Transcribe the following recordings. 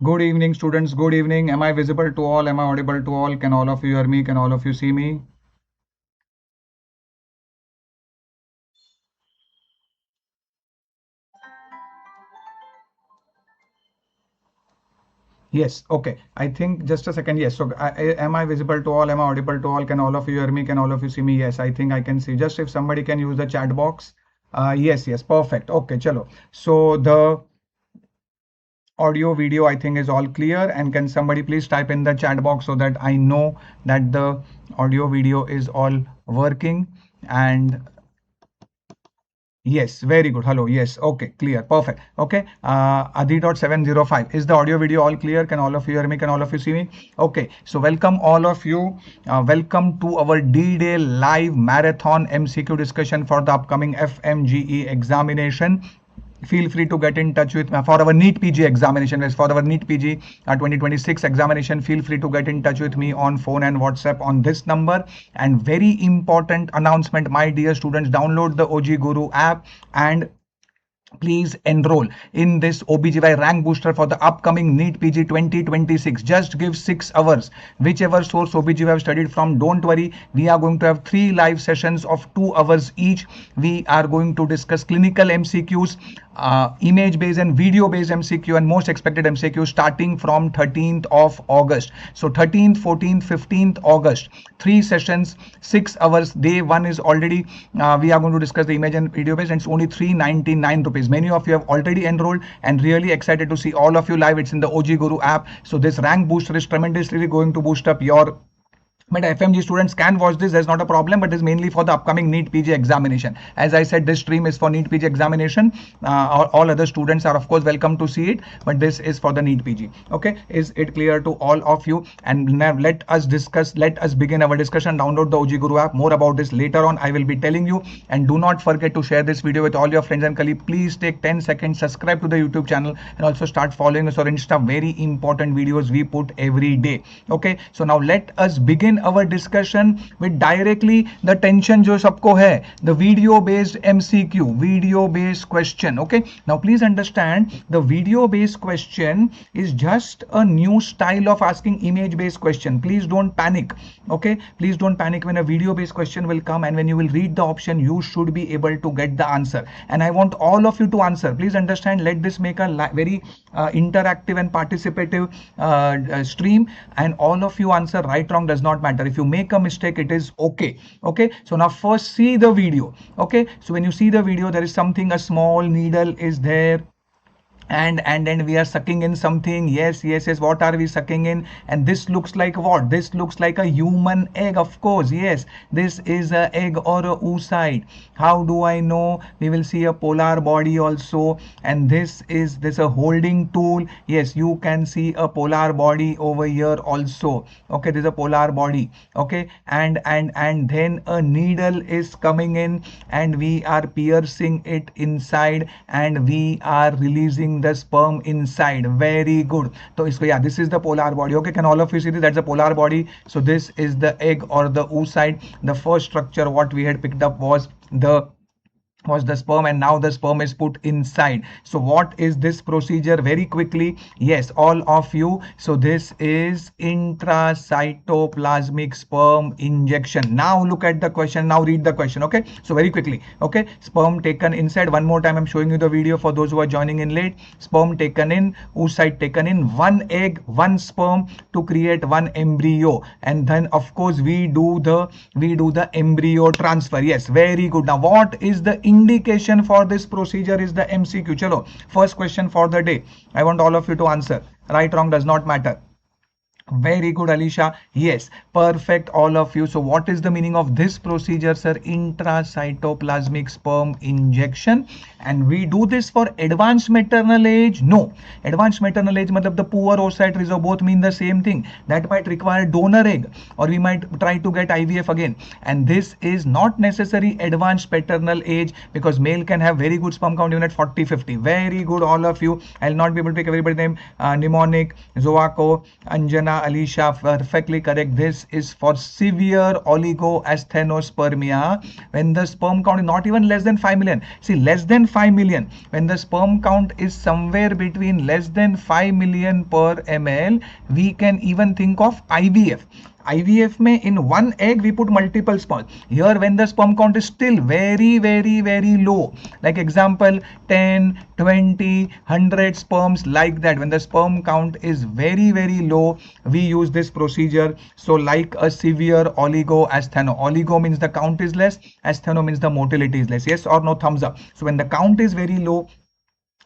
Good evening, students. Good evening. Am I visible to all? Am I audible to all? Can all of you hear me? Can all of you see me? Yes. Okay. I think just a second. Yes. So, am I visible to all? Am I audible to all? Can all of you hear me? Can all of you see me? Yes. I think I can see. Just if somebody can use the chat box. Yes. Yes. Perfect. Okay. Chalo. So the audio video I think is all clear, and can somebody please type in the chat box so that I know that the audio video is all working. And yes, very good. Hello. Yes. Okay. Clear. Perfect. Okay. Adi.705. Is the audio video all clear? Can all of you hear me? Can all of you see me? Okay. So welcome all of you. Welcome to our D-Day live marathon MCQ discussion for the upcoming FMGE examination. Feel free to get in touch with me for our NEETPG examination. For our NEETPG 2026 examination, feel free to get in touch with me on phone and WhatsApp on this number. And very important announcement, my dear students, download the OGGuru app and please enroll in this OBGY rank booster for the upcoming NEETPG 2026. Just give 6 hours. Whichever source OBGY have studied from, don't worry. We are going to have 3 live sessions of 2 hours each. We are going to discuss clinical MCQs, image-based and video-based MCQ, and most expected MCQ starting from 13th of August. So 13th, 14th, 15th August. 3 sessions, 6 hours. Day 1 is already, we are going to discuss the image and video-based, and it's only 399 rupees. Many of you have already enrolled and really excited to see all of you live. It's in the OGGuru app. So this rank booster is tremendously going to boost up your. But FMG students can watch this, there's not a problem, but it's mainly for the upcoming NEETPG examination. As I said, this stream is for NEETPG examination. All other students are of course welcome to see it, but this is for the NEETPG. Okay, is it clear to all of you? And now let us discuss, let us begin our discussion. Download the OGGuru app. More about this later on I will be telling you. And do not forget to share this video with all your friends and colleagues. Please take 10 seconds, subscribe to the YouTube channel, and also start following us on Insta. Very important videos we put every day. Okay, so now let us begin our discussion with directly the tension jo sabko hai, the video based MCQ, video based question. Okay, now please understand, the video based question is just a new style of asking image based question. Please don't panic. Okay, please don't panic when a video based question will come, and when you will read the option you should be able to get the answer, and I want all of you to answer. Please understand, let this make a very interactive and participative stream, and all of you answer. Right, wrong does not matter. If you make a mistake, it is okay. Okay, so now first see the video. Okay, so when you see the video, there is something, a small needle is there, and then we are sucking in something. Yes, what are we sucking in? And this looks like what? This looks like a human egg, of course. Yes, this is a egg or a oocyte. How do I know? We will see a polar body also, and this is a holding tool. Yes, you can see a polar body over here also. Okay, this is a polar body. Okay, and then a needle is coming in, and we are piercing it inside, and we are releasing the sperm inside. Very good. So yeah, this is the polar body. Okay, can all of you see this? That's the polar body. So this is the egg or the oocyte. The first structure what we had picked up was the sperm, and now the sperm is put inside. So what is this procedure? Very quickly, yes, all of you. So this is intracytoplasmic sperm injection. Now look at the question. Now read the question. Okay, so very quickly. Okay, sperm taken inside. One more time, I'm showing you the video for those who are joining in late. Sperm taken in, oocyte taken in, 1 egg, 1 sperm to create 1 embryo, and then of course we do the embryo transfer. Yes, very good. Now what is the indication for this procedure is the MCQ. Chalo, first question for the day. I want all of you to answer. Right, wrong does not matter. Very good, Alisha. Yes, perfect, all of you. So what is the meaning of this procedure, sir? Intracytoplasmic sperm injection. And we do this for advanced maternal age? No. Advanced maternal age, matlab the poor oocyte reserve, both mean the same thing. That might require donor egg, or we might try to get IVF again. And this is not necessary advanced paternal age, because male can have very good sperm count even at 40-50. Very good, all of you. I'll not be able to pick everybody's name. Mnemonic, Zoako, Anjana, Yeah, Alicia, perfectly correct. This is for severe oligoasthenospermia when the sperm count is not even less than 5 million. See, less than 5 million, when the sperm count is somewhere between less than 5 million per ml, we can even think of IVF. IVF में in one egg we put multiple sperms. Here when the sperm count is still very low, like example 10, 20, 100 sperms, like that, when the sperm count is very low, we use this procedure. So like a severe oligoastheno. Oligo means the count is less, astheno means the motility is less. Yes or no? Thumbs up. So when the count is very low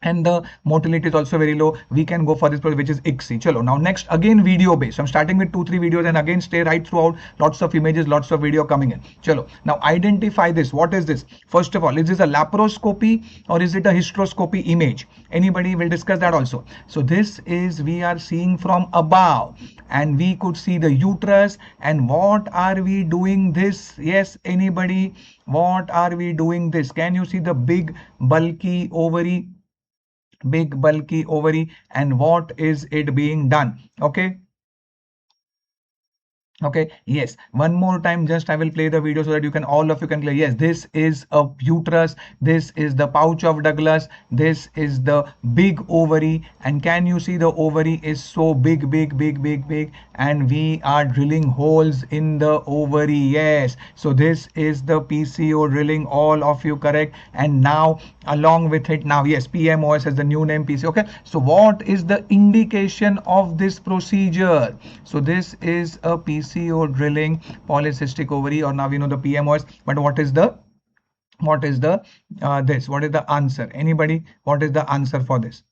and the motility is also very low, we can go for this process, which is ICSI. Chalo, now next, again video based. So I'm starting with 2-3 videos and again stay right throughout. Lots of images, lots of video coming in. Chalo, now identify this. What is this? First of all, is this a laparoscopy or is it a hysteroscopy image? Anybody will discuss that also. So this is, we are seeing from above and we could see the uterus. And what are we doing this? Yes, anybody? What are we doing this? Can you see the big bulky ovary? Big bulky ovary, and what is it being done? Okay, yes, one more time, just I will play the video so that you can, all of you can play. Yes, this is a uterus, this is the pouch of Douglas, this is the big ovary, and can you see the ovary is so big, and we are drilling holes in the ovary. Yes, so this is the PCO drilling, all of you correct. And now along with it, now yes, PMOS has the new name, PC. Okay, so what is the indication of this procedure? So this is a PCO drilling, polycystic ovary, or now we know the PMOS, but what is the answer? Anybody, what is the answer for this?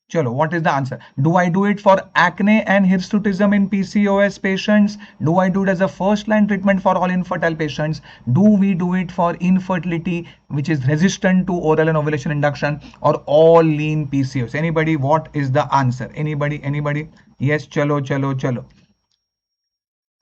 Chalo, what is the answer? Do I do it for acne and hirsutism in PCOS patients? Do I do it as a first line treatment for all infertile patients? Do we do it for infertility which is resistant to oral and ovulation induction, or all lean PCOS? Anybody, what is the answer? Anybody? Yes, chalo.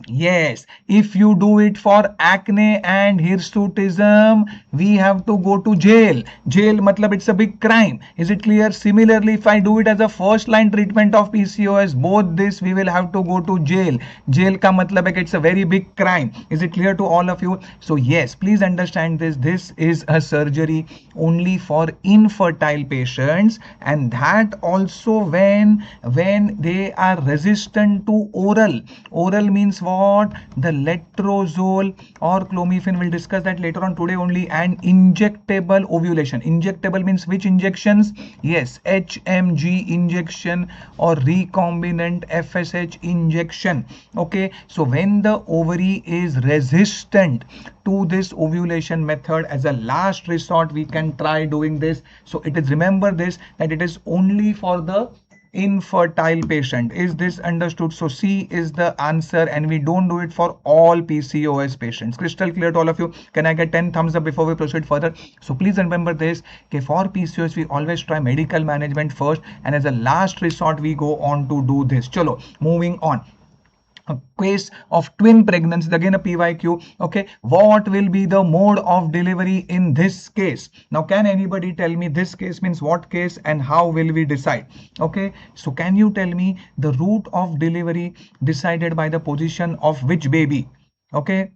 Yes, if you do it for acne and hirsutism, we have to go to jail. Jail matlab it's a big crime. Is it clear? Similarly, if I do it as a first line treatment of PCOS, both this we will have to go to jail. Jail ka matlab hai it's a very big crime. Is it clear to all of you? So yes, please understand this. This is a surgery only for infertile patients, and that also when they are resistant to oral. Oral means what? The letrozole or clomiphene, we'll discuss that later on today only. And injectable ovulation. Injectable means which injections? Yes, HMG injection or recombinant FSH injection. Okay, so when the ovary is resistant to this ovulation method, as a last resort we can try doing this. So it is, remember this, that it is only for the infertile patient. Is this understood? So C is the answer, and we don't do it for all PCOS patients. Crystal clear to all of you? Can I get 10 thumbs up before we proceed further? So please remember this, okay, for PCOS we always try medical management first, and as a last resort we go on to do this. Chalo, moving on. A case of twin pregnancy, again a PYQ. Okay, what will be the mode of delivery in this case? Now can anybody tell me this case means what case and how will we decide? Okay, so can you tell me the route of delivery decided by the position of which baby? Okay,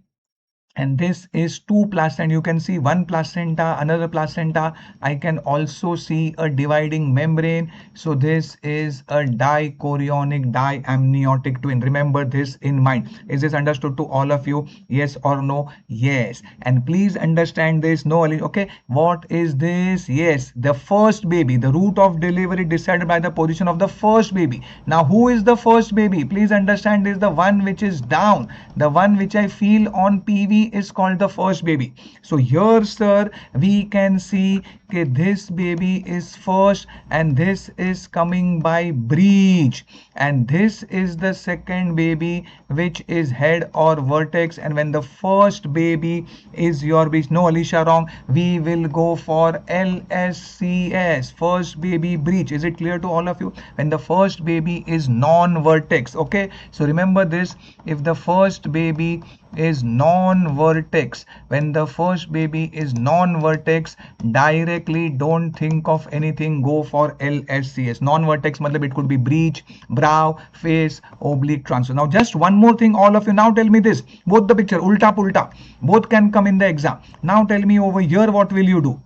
and this is two placenta. You can see one placenta, another placenta. I can also see a dividing membrane. So this is a dichorionic diamniotic twin. Remember this in mind. Is this understood to all of you? Yes or no? Yes. And please understand this. No, okay, what is this? Yes, the first baby. The route of delivery decided by the position of the first baby. Now who is the first baby? Please understand this, the one which is down, the one which I feel on PV is called the first baby. So here, sir, we can see that this baby is first and this is coming by breech, and this is the second baby which is head or vertex. And when the first baby is your breech, no Alicia, wrong, we will go for LSCS, first baby breech. Is it clear to all of you? When the first baby is non-vertex. Okay, so remember this, if the first baby is non-vertex, when the first baby is non-vertex, directly don't think of anything, go for LSCS. Non-vertex matlab it could be breech, brow, face, oblique transfer. Now just one more thing, all of you, now tell me this, both the picture ulta pulta both can come in the exam. Now tell me over here what will you do,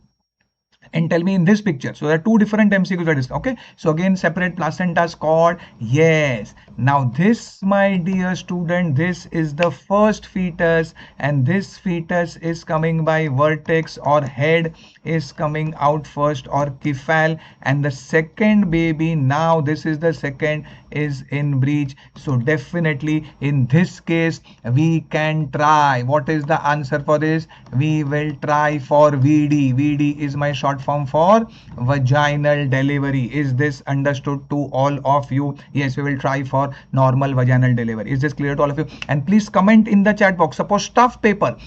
and tell me in this picture. So there are two different MCQs that is okay. So again, separate placentas cord. Yes. Now this, my dear student, this is the first fetus, and this fetus is coming by vertex, or head is coming out first, or cephal, and the second baby, now this is the second, is in breech. So definitely in this case we can try. What is the answer for this? We will try for VD. VD is my short form for vaginal delivery. Is this understood to all of you? Yes, we will try for normal vaginal delivery. Is this clear to all of you? And please comment in the chat box. Suppose tough paper,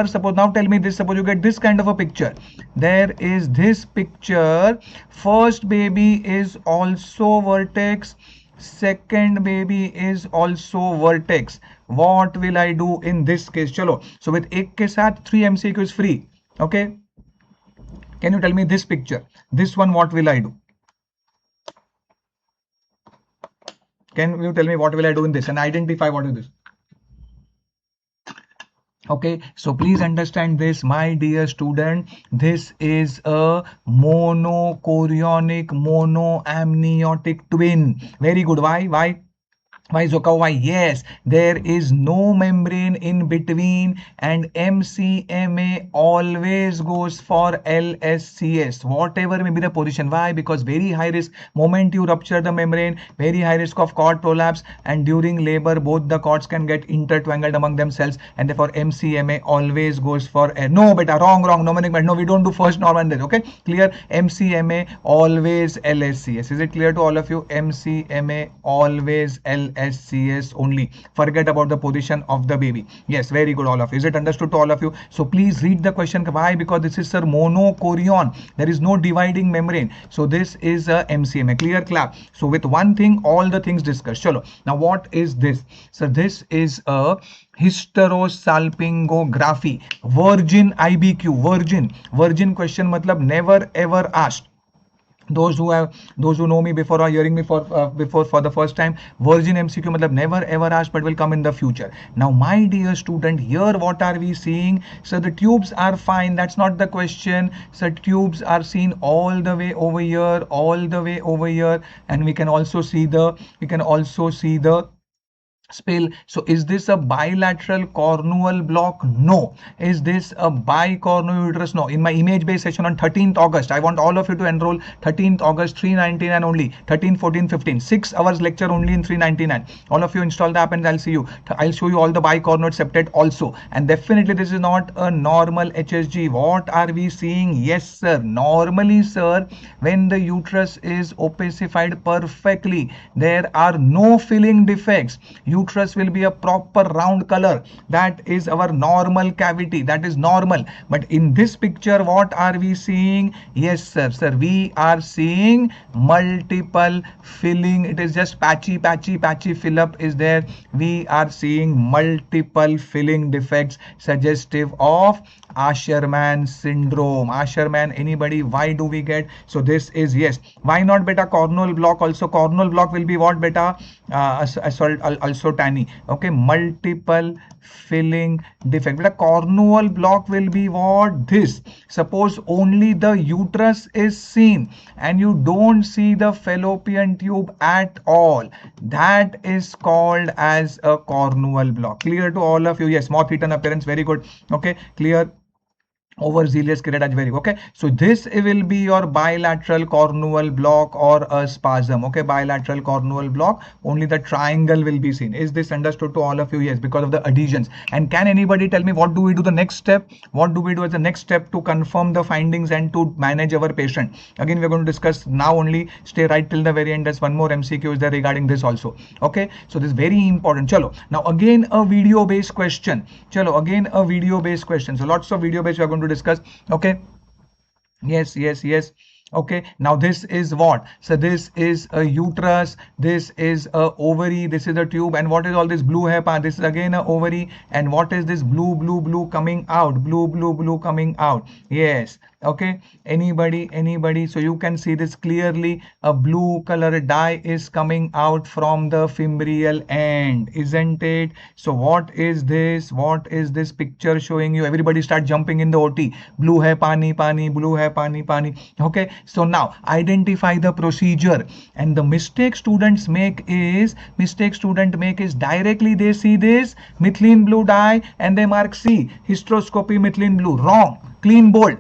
suppose now tell me this, suppose you get this kind of a picture. There is this picture, first baby is also vertex, second baby is also vertex. What will I do in this case? Chalo, so with ek ke saath 3 MCQs free. Okay, can you tell me this picture, this one, what will I do? Can you tell me what will I do in this, and identify what is this? Okay, so please understand this, my dear student, this is a monochorionic monoamniotic twin. Very good. Why Zoka? Why? Yes, there is no membrane in between, and MCMA always goes for LSCS, whatever may be the position. Why? Because very high risk, moment you rupture the membrane, very high risk of cord prolapse, and during labor both the cords can get intertwangled among themselves, and therefore MCMA always goes for no beta, wrong, no, we don't do first norm and this. Okay, clear? MCMA always LSCS. Is it clear to all of you? MCMA always LSCS only. Forget about the position of the baby. Yes, very good, all of you. Is it understood to all of you? So please read the question. Why? Because this is sir monochorion. There is no dividing membrane. So this is a MCMA. Clear? Clap. So with one thing, all the things discussed. Chalo. Now what is this? So this is a hysterosalpingography. Virgin IBQ. Virgin question matlab never ever asked. Those who know me before or hearing me for the first time, virgin MCQ matlab never ever asked, but will come in the future. Now my dear student, here what are we seeing? So the tubes are fine, that's not the question. So tubes are seen all the way over here, and we can also see the spill. So is this a bilateral cornual block? No. Is this a bicornual uterus? No. In my image based session on 13th August, I want all of you to enroll 13th August, 399 only, 13, 14, 15, 6 hours lecture only in 399. All of you install the app and I'll see you. I'll show you all the bicornuate septate also. And definitely this is not a normal HSG. What are we seeing? Yes sir, normally sir, when the uterus is opacified perfectly, there are no filling defects. Uterus will be a proper round color. That is our normal cavity. That is normal. But in this picture, what are we seeing? Yes, sir. We are seeing multiple filling. It is just patchy fill up is there. We are seeing multiple filling defects suggestive of Asherman syndrome. Asherman, anybody? Why do we get? So this is yes. Why not beta cornual block? Also cornual block will be what beta? Also tiny. Okay, multiple filling defect. But a cornual block will be what? This. Suppose only the uterus is seen and you don't see the fallopian tube at all. That is called as a cornual block. Clear to all of you? Yes, moth-eaten appearance. Very good. Okay, clear. Overzealous keratosis, very okay. So this will be your bilateral cornual block or a spasm. Okay, bilateral cornual block, only the triangle will be seen. Is this understood to all of you? Yes, because of the adhesions. And can anybody tell me what do we do the next step? What do we do as the next step to confirm the findings and to manage our patient? Again, we're going to discuss now only. Stay right till the very end. There's one more MCQ is there regarding this also. Okay, so this is very important. Chalo, now again a video based question. Chalo, again a video based question. So lots of video based we are going to discuss. Okay, yes. Okay, now this is what? So this is a uterus, this is a ovary, this is a tube, and what is all this blue hair? This is again a ovary, and what is this blue coming out? Blue coming out. Yes. Okay, anybody, so you can see this clearly. A blue color dye is coming out from the fimbrial end, isn't it? So what is this? What is this picture showing you? Everybody start jumping in the OT. Blue hai pani, blue hai pani. Okay, so now identify the procedure, and the mistake students make is directly they see this methylene blue dye and they mark C, hysteroscopy methylene blue. Wrong. Clean bold.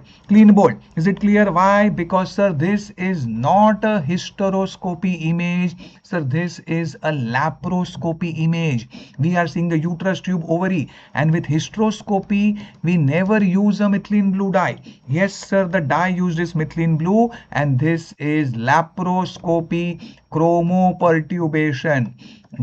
Is it clear? Why? Because sir, this is not a hysteroscopy image, sir. This is a laparoscopy image. We are seeing the uterus, tube, ovary, and with hysteroscopy we never use a methylene blue dye. Yes sir, the dye used is methylene blue, and this is laparoscopy, chromoperturbation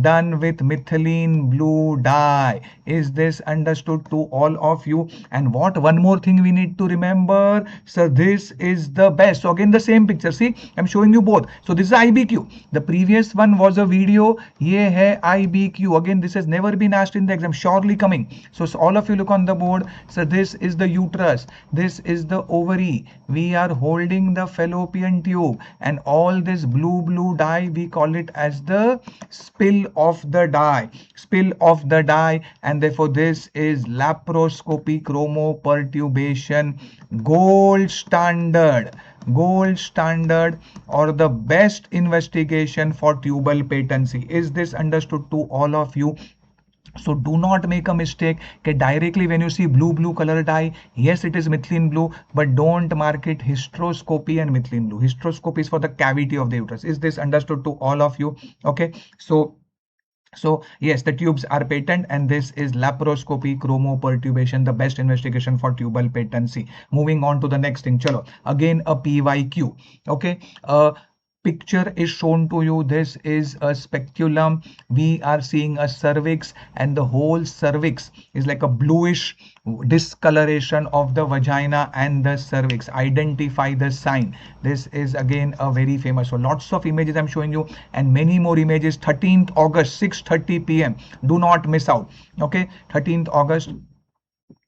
done with methylene blue dye. Is this understood to all of you? And what one more thing we need to remember, sir, this is the best. So again the same picture, see, I'm showing you both. So this is IBQ, the previous one was a video. Ye hai IBQ. Again, this has never been asked in the exam, surely coming. So all of you look on the board. So this is the uterus, this is the ovary, we are holding the fallopian tube, and all this blue dye, we call it as the spill of the dye, and therefore this is laparoscopy, chromoperturbation, gold standard, or the best investigation for tubal patency. Is this understood to all of you? So do not make a mistake that directly when you see blue color dye, yes it is methylene blue, but don't mark it hysteroscopy and methylene blue. Hysteroscopy is for the cavity of the uterus. Is this understood to all of you? Okay, so yes, the tubes are patent, and this is laparoscopy, chromoperturbation, the best investigation for tubal patency. Moving on to the next thing. Chalo, again a PYQ. Okay, picture is shown to you. This is a speculum. We are seeing a cervix, and the whole cervix is like a bluish discoloration of the vagina and the cervix. Identify the sign. This is again a very famous. So lots of images I'm showing you, and many more images. 13th August 6:30 p.m. do not miss out. Okay, 13th August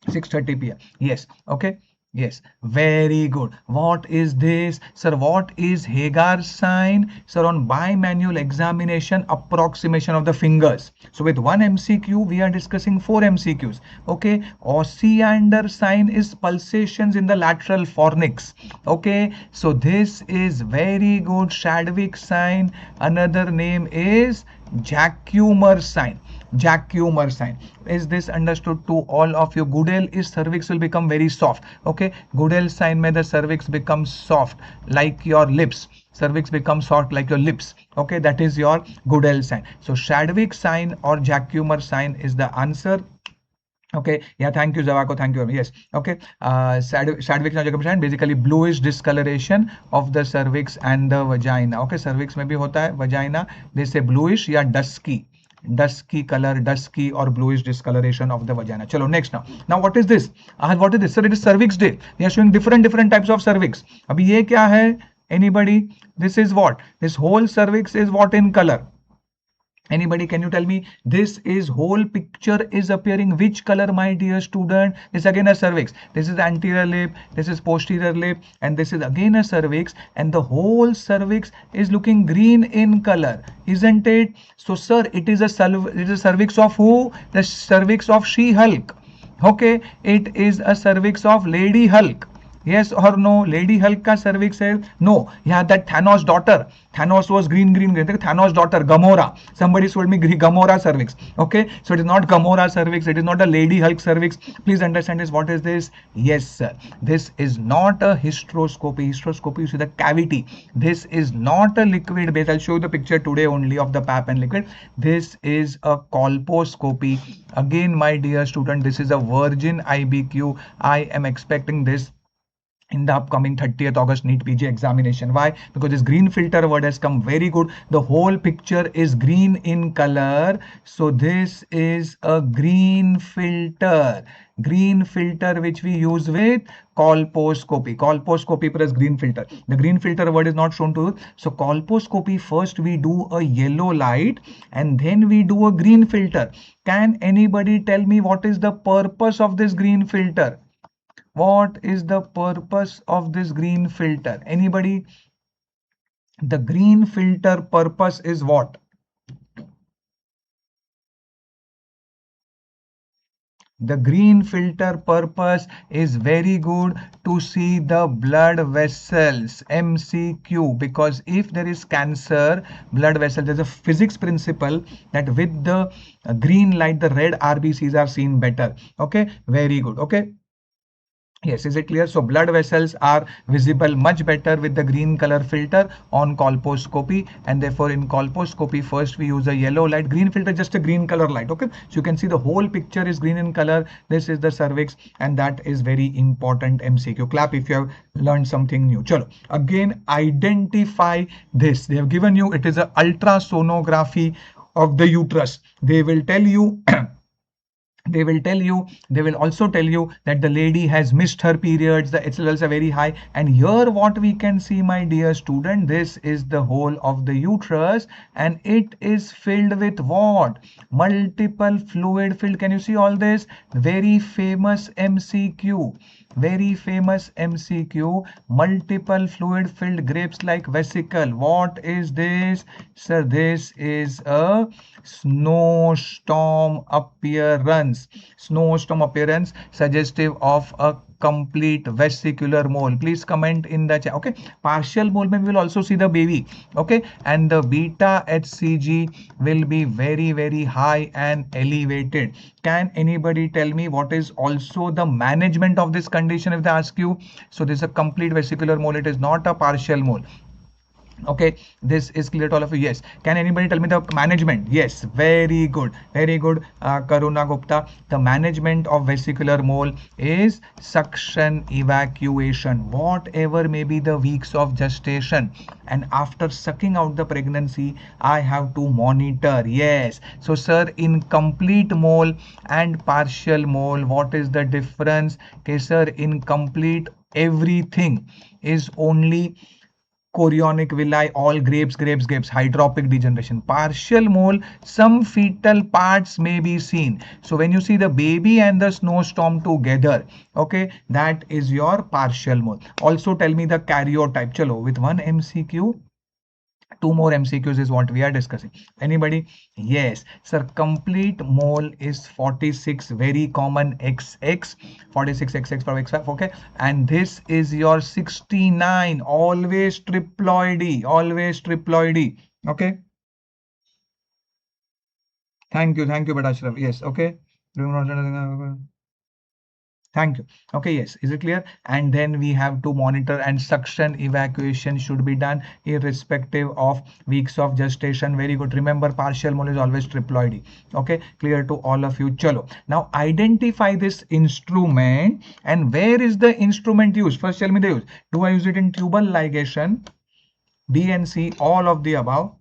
6:30 p.m. Yes. Okay. Yes, very good. What is this? Sir, what is Hagar's sign? Sir, on bimanual examination, approximation of the fingers. So with one MCQ, we are discussing 4 MCQs. Okay, Osiander sign is pulsations in the lateral fornix. Okay, so this is very good. Chadwick sign. Another name is Jacquemer sign. Is this understood to all of you? Goodell is cervix will become very soft. Okay, Goodell sign may the cervix becomes soft like your lips. Cervix becomes soft like your lips. Okay, that is your Goodell sign. So Chadwick sign or Jacquemer sign is the answer. Okay, yeah, thank you Zavako, thank you. Yes, okay, Chadwick sign basically bluish discoloration of the cervix and the vagina. Okay, cervix may be hota hai, vagina they say bluish, yeah, dusky color, dusky or bluish discoloration of the vagina. Chalo, next now what is this? What is this? Sir, it is cervix day. We are showing different types of cervix. Abhi ye kya hai? Anybody? This is what? This whole cervix is what in color? Anybody, can you tell me? This is whole picture is appearing which color, my dear student? This again a cervix. This is anterior lip, this is posterior lip, and this is again a cervix, and the whole cervix is looking green in color, isn't it? So sir, it is a cervix of who? The cervix of She-Hulk. Okay, it is a cervix of Lady Hulk. Yes or no? Lady Hulk ka cervix hai? No. Yeah, that Thanos daughter. Thanos was green. Thanos daughter, Gamora. Somebody told me Gamora cervix. Okay, so it is not Gamora cervix. It is not a Lady Hulk cervix. Please understand this. What is this? Yes, sir. This is not a hysteroscopy. Hysteroscopy, you see the cavity. This is not a liquid base. I'll show you the picture today only of the pap and liquid. This is a colposcopy. Again, my dear student, this is a virgin IBQ. I am expecting this in the upcoming 30th August NEETPG examination. Why? Because this green filter word has come very good. The whole picture is green in color. So this is a green filter. Green filter which we use with colposcopy. Colposcopy plus green filter. The green filter word is not shown to you. So colposcopy, first we do a yellow light and then we do a green filter. Can anybody tell me what is the purpose of this green filter? What is the purpose of this green filter? Anybody? The green filter purpose is what? The green filter purpose is very good to see the blood vessels, MCQ, because if there is cancer, blood vessel, there's a physics principle that with the green light, the red RBCs are seen better. Okay, very good. Okay. Yes, is it clear? So blood vessels are visible much better with the green color filter on colposcopy, and therefore in colposcopy first we use a yellow light. Green filter just a green color light. Okay, so you can see the whole picture is green in color. This is the cervix, and that is very important MCQ. Clap if you have learned something new. Chalo, again identify this. They have given you, it is a ultrasonography of the uterus. They will tell you they will also tell you that the lady has missed her periods, the H levels are very high, and here what we can see, my dear student, this is the whole of the uterus, and it is filled with what? Multiple fluid filled. Can you see all this? Very famous MCQ. Very famous MCQ. Multiple fluid filled grapes like vesicle. What is this? Sir, this is a snowstorm appearance. Snowstorm appearance suggestive of a complete vesicular mole. Please comment in the chat. Okay, partial mole we will also see the baby. Okay, and the beta HCG will be very, very high and elevated. Can anybody tell me what is also the management of this condition if they ask you? So this is a complete vesicular mole. It is not a partial mole. Okay, this is clear to all of you. Yes. Can anybody tell me the management? Yes, very good, Karuna Gupta. The management of vesicular mole is suction evacuation, whatever may be the weeks of gestation, and after sucking out the pregnancy I have to monitor. Yes. So sir, in complete mole and partial mole, what is the difference? Okay sir, in complete everything is only chorionic villi, all grapes, hydropic degeneration. Partial mole, some fetal parts may be seen. So when you see the baby and the snowstorm together, okay, that is your partial mole. Also tell me the karyotype. Chalo, with one MCQ, two more MCQs is what we are discussing. Anybody? Yes, sir. Complete mole is 46, very common, XX, 46 XX for X5. Okay, and this is your 69, always triploidy, Okay. Thank you, Badashraf. Yes, okay. Thank you. Okay, yes, is it clear? And then we have to monitor, and suction evacuation should be done irrespective of weeks of gestation. Very good. Remember, partial mole is always triploidy. Okay, clear to all of you. Chalo. Now identify this instrument, and where is the instrument used? First tell me the use. Do I use it in tubal ligation, DNC, all of the above?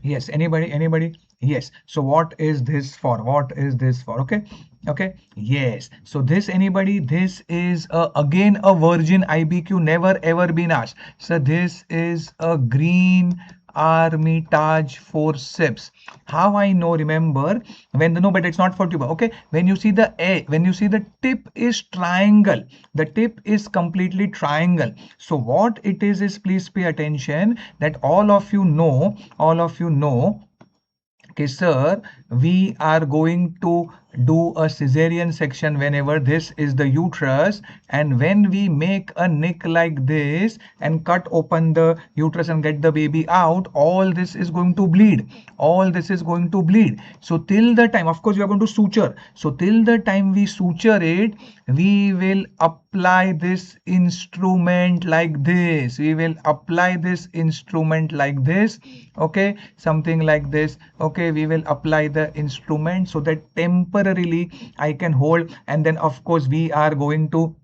Yes, anybody? Yes. So what is this for? Okay, yes. So this, anybody? This is again a virgin IBQ, never ever been asked. So this is a green Armitage forceps. How I know? Remember, when no, but it's not for tuber. Okay, when you see the tip is triangle, the tip is completely triangle. So what it is please pay attention, that all of you know. Okay sir, we are going to do a cesarean section whenever this is the uterus, and when we make a nick like this and cut open the uterus and get the baby out, all this is going to bleed. All this is going to bleed. So till the time, of course, we are going to suture. So till the time we suture it, we will apply this instrument like this. We will apply this instrument like this. Okay, something like this. Okay, we will apply the instrument so that temporarily I can hold, and then of course we are going to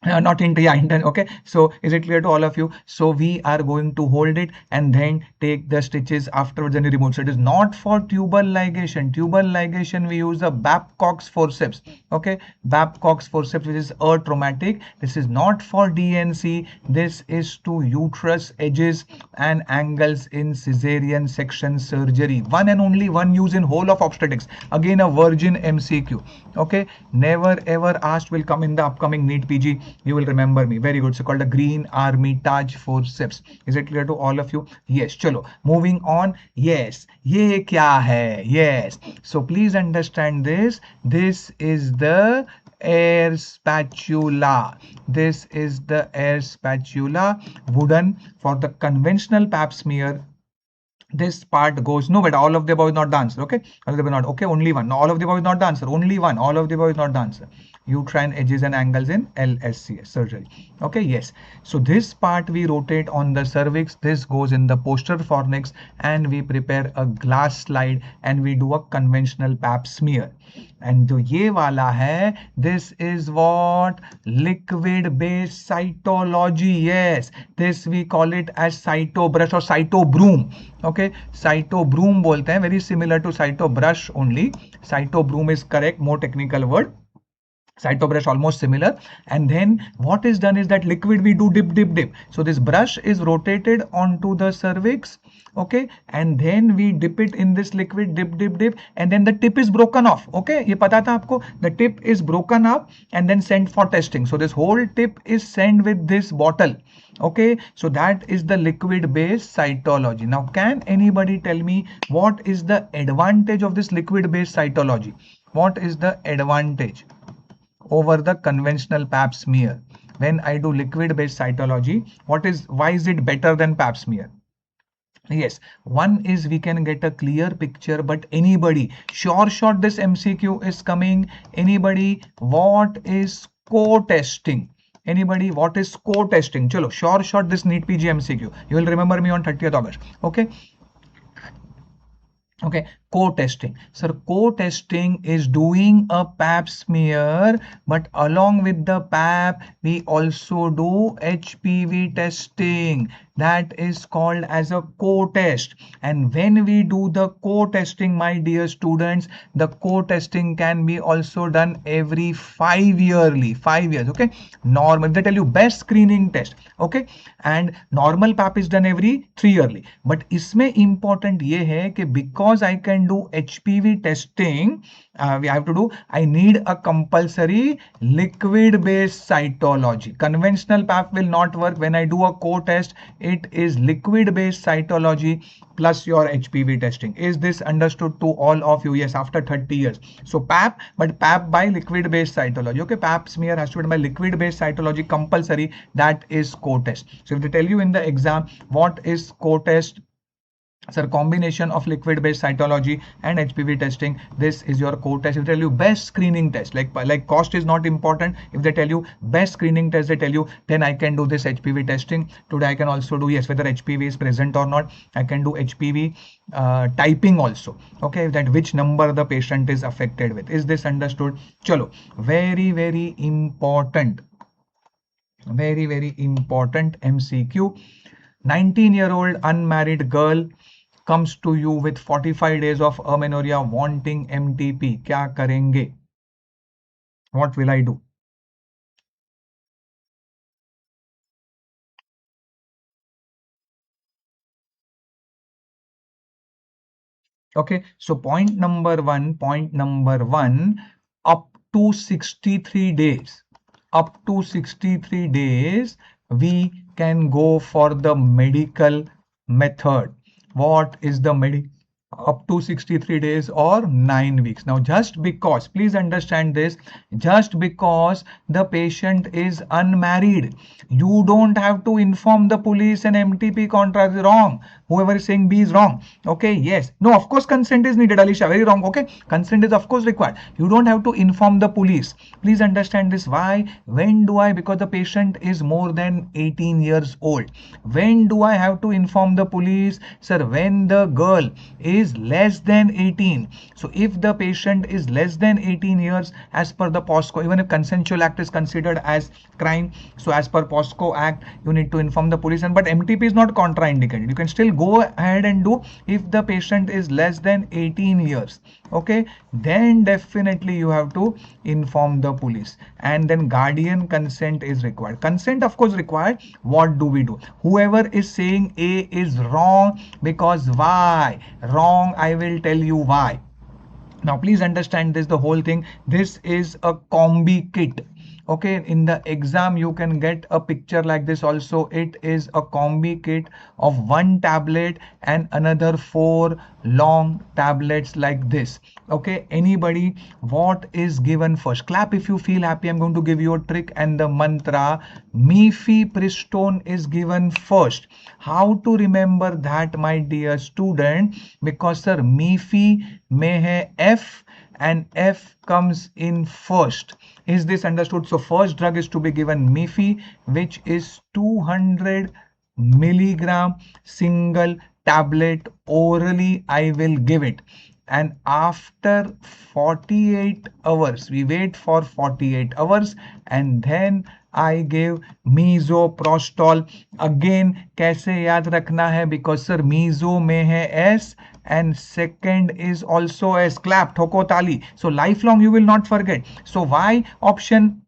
not into, yeah, okay, so is it clear to all of you? So we are going to hold it and then take the stitches afterwards and remove. So it is not for tubal ligation. Tubal ligation we use a Babcock's forceps. Okay, Babcock's forceps, which is a traumatic. This is not for DNC. This is to uterus edges and angles in cesarean section surgery. One and only one use in whole of obstetrics. Again, a virgin MCQ. Okay, never ever asked, will come in the upcoming NEETPG. You will remember me. Very good. So called a green Armitage forceps. Is it clear to all of you? Yes. Chalo. Moving on. Yes. Ye kya hai? Yes. So please understand this. This is the air spatula. This is the air spatula, wooden, for the conventional pap smear. This part goes, no, but all of the above is not the answer. Okay, all of the above not, okay, only one. No, all of the above is not the answer, only one. All of the above is not the answer. Uterine edges and angles in LSCS surgery. Okay, yes. So this part we rotate on the cervix. This goes in the posterior fornix, and we prepare a glass slide and we do a conventional pap smear. And जो ये वाला है, this is what? Liquid based cytology. Yes, this we call it as cyto brush or cyto broom. Okay, cyto broom बोलते हैं, very similar to cyto brush only. Cyto broom is correct, more technical word. Cyto brush almost similar. And then what is done is that liquid we do dip. So this brush is rotated onto the cervix. Okay, and then we dip it in this liquid, dip, and then the tip is broken off. Okay, ये पता था आपको? The tip is broken up and then sent for testing. So this whole tip is sent with this bottle. Okay, so that is the liquid based cytology. Now can anybody tell me what is the advantage of this liquid based cytology? What is the advantage over the conventional pap smear? When I do liquid based cytology, why is it better than pap smear? Yes, one is we can get a clear picture, but anybody, sure shot this MCQ is coming. Anybody, what is co-testing? Anybody, what is co-testing? Chalo, sure shot this NEETPG MCQ. You will remember me on 30th August. Okay. Okay, co-testing. Sir, co-testing is doing a pap smear, but along with the pap, we also do HPV testing. That is called as a co-test. And when we do the co-testing, my dear students, the co-testing can be also done every 5 years. Okay, normal, they tell you best screening test. Okay, and normal pap is done every 3 yearly. But इसमें important ये है कि because I can do HPV testing, I need a compulsory liquid based cytology. Conventional pap will not work. When I do a co-test, it is liquid based cytology plus your HPV testing. Is this understood to all of you? Yes, after 30 years. So pap, but pap by liquid based cytology. Okay, pap smear has to be done by liquid based cytology compulsory. That is co-test. So if they tell you in the exam what is co-test, sir, combination of liquid based cytology and HPV testing, this is your co-test. If they tell you best screening test, like cost is not important. If they tell you best screening test, they tell you then I can do this HPV testing. Today I can also do, yes, whether HPV is present or not, I can do HPV typing also. Okay, that which number the patient is affected with. Is this understood? Chalo, very important MCQ. 19-year-old unmarried girl comes to you with 45 days of amenorrhea wanting MTP. क्या करेंगे? What will I do? Okay, so point number one, up to 63 days, we can go for the medical method. What is the up to 63 days or 9 weeks. Now, just because, please understand this, just because the patient is unmarried, you don't have to inform the police and MTP contract. Wrong. Whoever is saying B is wrong. Okay, yes. No, of course, consent is needed, Alisha. Very wrong. Okay, consent is of course required. You don't have to inform the police. Please understand this. Why? When do I? Because the patient is more than 18 years old. When do I have to inform the police? Sir, when the girl is less than 18. So if the patient is less than 18 years, as per the POSCO, even if consensual act is considered as crime, so as per POSCO act, you need to inform the police. And but MTP is not contraindicated. You can still go ahead and do if the patient is less than 18 years. Okay, then definitely you have to inform the police, and then guardian consent is required. Consent of course required. What do we do? Whoever is saying A is wrong, because why wrong, I will tell you why. Now please understand this, the whole thing, this is a combi kit. Okay, in the exam you can get a picture like this also. It is a combi kit of 1 tablet and another 4 long tablets like this. Okay, anybody, what is given first? Clap if you feel happy. I'm going to give you a trick and the mantra. Mifepristone is given first. How to remember that, my dear student? Because sir, Mifi mein hai F and F comes in first. Is this understood? So first drug is to be given Mifi, which is 200 milligram single tablet orally. I will give it, and after 48 hours, we wait for 48 hours, and then I give misoprostol. Again, कैसे याद रखना है? Because sir, meso में है S and second is also S. Clap, ठोको ताली. So lifelong you will not forget. So why option?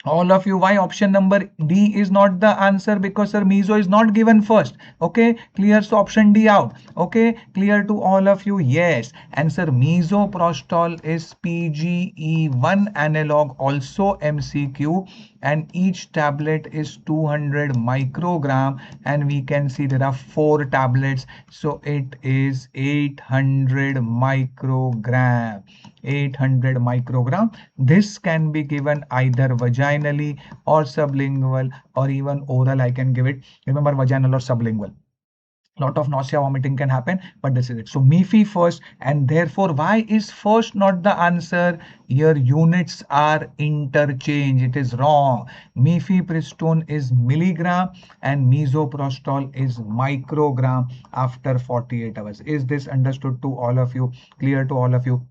All of you, why option number D is not the answer? Because sir, meso is not given first. Okay, clear? So option D out. Okay, clear to all of you? Yes. And sir, misoprostol is PGE1 analog, also MCQ, and each tablet is 200 microgram, and we can see there are 4 tablets, so it is 800 microgram. 800 microgram. This can be given either vaginally or sublingual, or even oral. I can give it. Remember, vaginal or sublingual. Lot of nausea, vomiting can happen, but this is it. So Mifi first, and therefore why is first not the answer? Your units are interchanged. It is wrong. Mifepristone is milligram and misoprostol is microgram after 48 hours. Is this understood to all of you? Clear to all of you?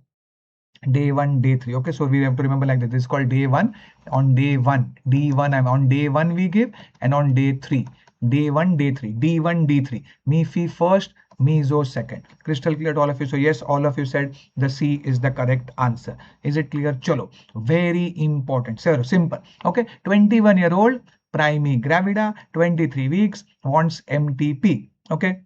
Day 1, day 3. Okay, so we have to remember like this. This is called day 1. On day 1, D1, I'm on day 1 we give, and on day 3, day 1, day 3, D1, D3. Mifi first, meso second. Crystal clear to all of you? So yes, all of you said the C is the correct answer. Is it clear? Chalo. Very important. Sir, simple. Okay, 21-year-old, primi gravida, 23 weeks, wants MTP. Okay.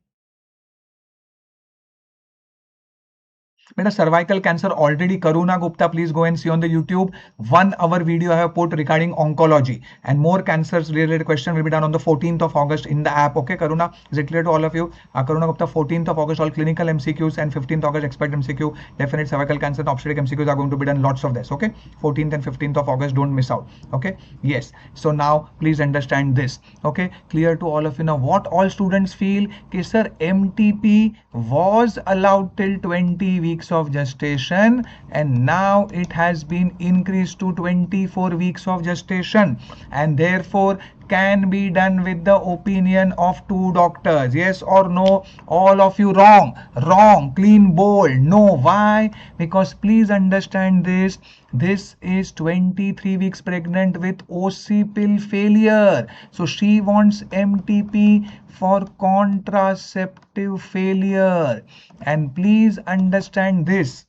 Beta, cervical cancer already. Karuna Gupta, please go and see on the YouTube 1 hour video I have put regarding oncology, and more cancers related question will be done on the 14th of August in the app. Okay, Karuna, is it clear to all of you? Karuna Gupta, 14th of August, all clinical MCQs, and 15th August expert MCQ. Definite cervical cancer and obstetric MCQs are going to be done. Lots of this. Okay, 14th and 15th of August, don't miss out. Okay, yes. So now please understand this. Okay, clear to all of you now? What all students feel? Okay, sir, MTP was allowed till 20 weeks of gestation, and now it has been increased to 24 weeks of gestation, and therefore can be done with the opinion of 2 doctors. Yes or no? All of you wrong. Wrong. Clean bold. No. Why? Because please understand this. This is 23 weeks pregnant with OC pill failure. So she wants MTP for contraceptive failure. And please understand this.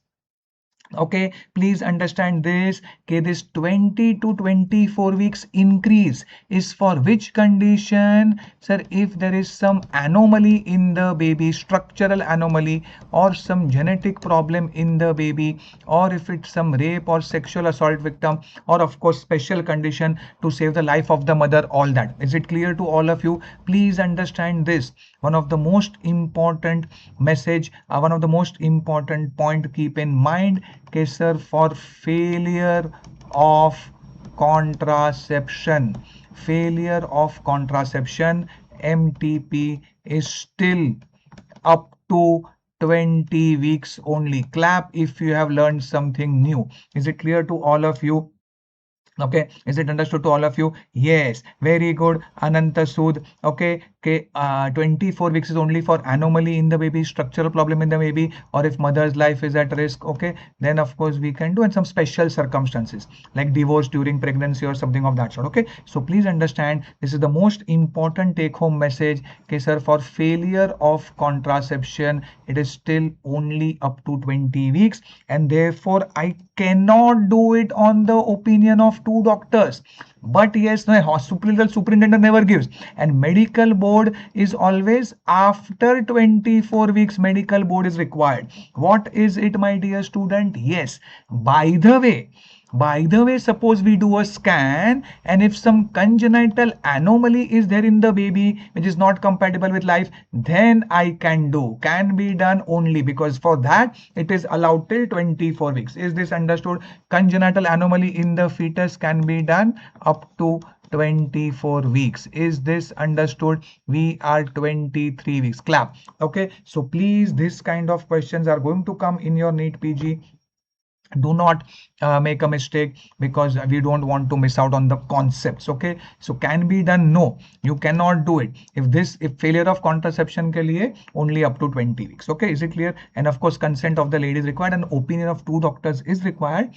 Okay, please understand this. Okay, this 20 to 24 weeks increase is for which condition? Sir, if there is some anomaly in the baby, structural anomaly, or some genetic problem in the baby, or if it's some rape or sexual assault victim, or of course special condition to save the life of the mother, all that. Is it clear to all of you? Please understand this. One of the most important message, one of the most important point, keep in mind, okay, sir, for failure of contraception, MTP is still up to 20 weeks only. Clap if you have learned something new. Is it clear to all of you? Okay, is it understood to all of you? Yes, very good, Ananta Sood. Okay, 24 weeks is only for anomaly in the baby, structural problem in the baby, or if mother's life is at risk. Okay, then of course we can do, and some special circumstances like divorce during pregnancy or something of that sort. Okay, so please understand, this is the most important take home message. Okay, sir, for failure of contraception, it is still only up to 20 weeks, and therefore I cannot do it on the opinion of two doctors. But yes, no, hospital superintendent never gives, and medical board is always after 24 weeks. Medical board is required. What is it, my dear student? Yes, by the way, suppose we do a scan, and if some congenital anomaly is there in the baby which is not compatible with life, then I can be done only, because for that it is allowed till 24 weeks. Is this understood? Congenital anomaly in the fetus can be done up to 24 weeks. Is this understood? We are 23 weeks. Clap. Okay, so please, this kind of questions are going to come in your NEET PG. Do not make a mistake, because we don't want to miss out on the concepts. Okay, so can be done? No, you cannot do it. If failure of contraception ke liye only up to 20 weeks. Okay, is it clear? And of course consent of the lady is required, and opinion of two doctors is required.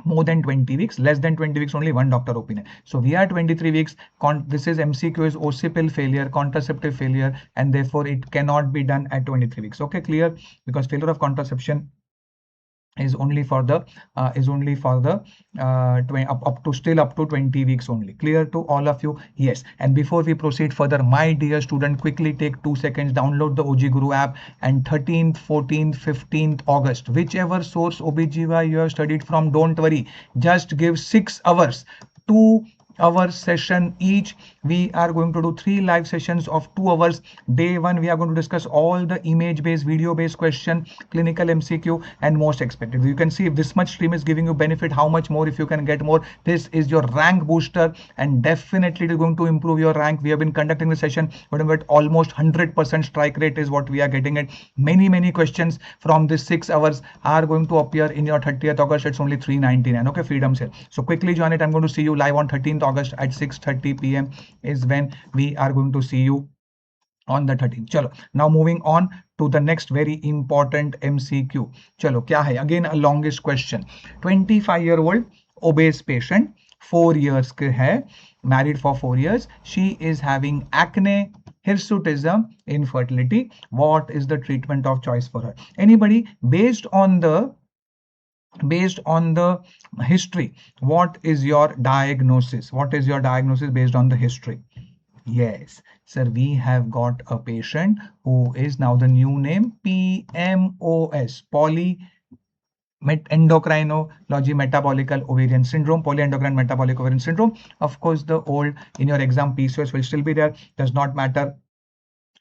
More than 20 weeks, less than 20 weeks, only one doctor opinion. So we are 23 weeks. This is MCQ is occipal failure, contraceptive failure, and therefore it cannot be done at 23 weeks. Okay, clear? Because failure of contraception is only for the up to 20 weeks only. Clear to all of you? Yes. And before we proceed further, my dear student, quickly take 2 seconds, download the OGGuru app, and 13th, 14th, 15th August, whichever source OBGY you have studied from, don't worry, just give 6 hours, 2-hour session each. We are going to do 3 live sessions of 2 hours. Day 1, we are going to discuss all the image based, video based question, clinical MCQ, and most expected. You can see if this much stream is giving you benefit, how much more if you can get more. This is your rank booster, and definitely it is going to improve your rank. We have been conducting the session, but almost 100% strike rate is what we are getting it. Many questions from this 6 hours are going to appear in your 30th August. It's only 399. Okay, freedom sale. So quickly join it. I'm going to see you live on 13th August at 6:30 p.m. is when we are going to see you on the 13th. Chalo, now moving on to the next very important MCQ. Chalo, kya hai? Again, a longest question. 25-year-old obese patient, 4 years ke hai, married for 4 years. She is having acne, hirsutism, infertility. What is the treatment of choice for her? Anybody? Based on the history, what is your diagnosis? What is your diagnosis based on the history? Yes, sir, we have got a patient who is now the new name PMOS, endocrinology metabolical ovarian syndrome, polyendocrine metabolic ovarian syndrome. Of course, the old in your exam PCOS will still be there, does not matter.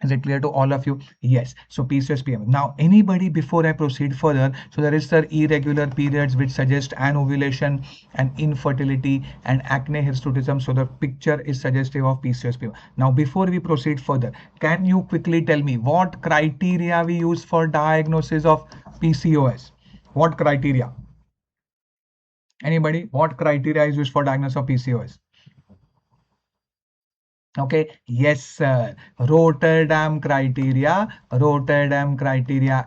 Is it clear to all of you? Yes. So PCOS, PMOS. Now, anybody, before I proceed further, so there is, sir, irregular periods which suggest anovulation and infertility and acne, hirsutism. So the picture is suggestive of PCOS, PMOS. Now, before we proceed further, can you quickly tell me what criteria we use for diagnosis of PCOS? What criteria? Anybody? What criteria is used for diagnosis of PCOS? Okay, yes, sir. Rotterdam criteria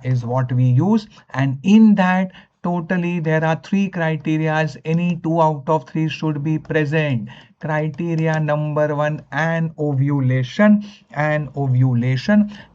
is what we use, and in that totally there are 3 criteria. Any 2 out of 3 should be present. Criteria number 1, an ovulation.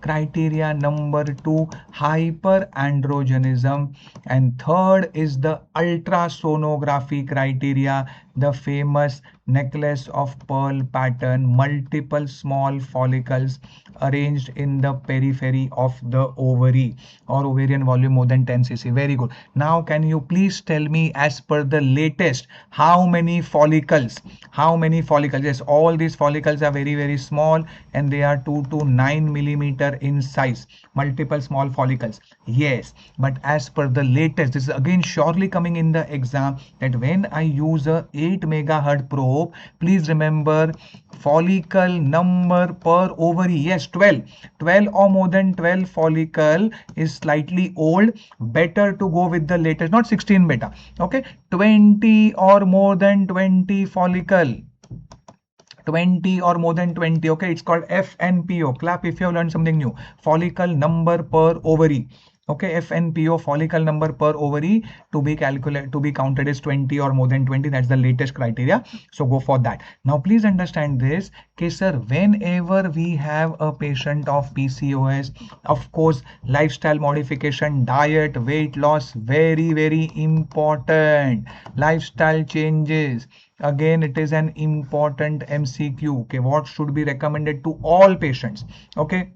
Criteria number 2, hyperandrogenism. And third is the ultrasonography criteria, the famous necklace of pearl pattern, multiple small follicles arranged in the periphery of the ovary or ovarian volume more than 10 cc. Very good. Now can you please tell me, as per the latest, how many follicles? Yes, all these follicles are very small and they are 2 to 9 millimeter in size, multiple small follicles. Yes, but as per the latest, this is again surely coming in the exam, that when I use a 8 megahertz probe, please remember follicle number per ovary. Yes, 12 or more than 12 follicle is slightly old. Better to go with the latest, not 16 beta. Okay, 20 or more than 20 follicle. 20 or more than 20. Okay, it's called FNPO. Clap if you have learned something new. Follicle number per ovary. Okay, FNPO, follicle number per ovary, to be counted as 20 or more than 20. That's the latest criteria, so go for that. Now please understand this, okay sir, whenever we have a patient of PCOS, of course lifestyle modification, diet, weight loss, very important. Lifestyle changes, again it is an important MCQ. Okay, what should be recommended to all patients? Okay,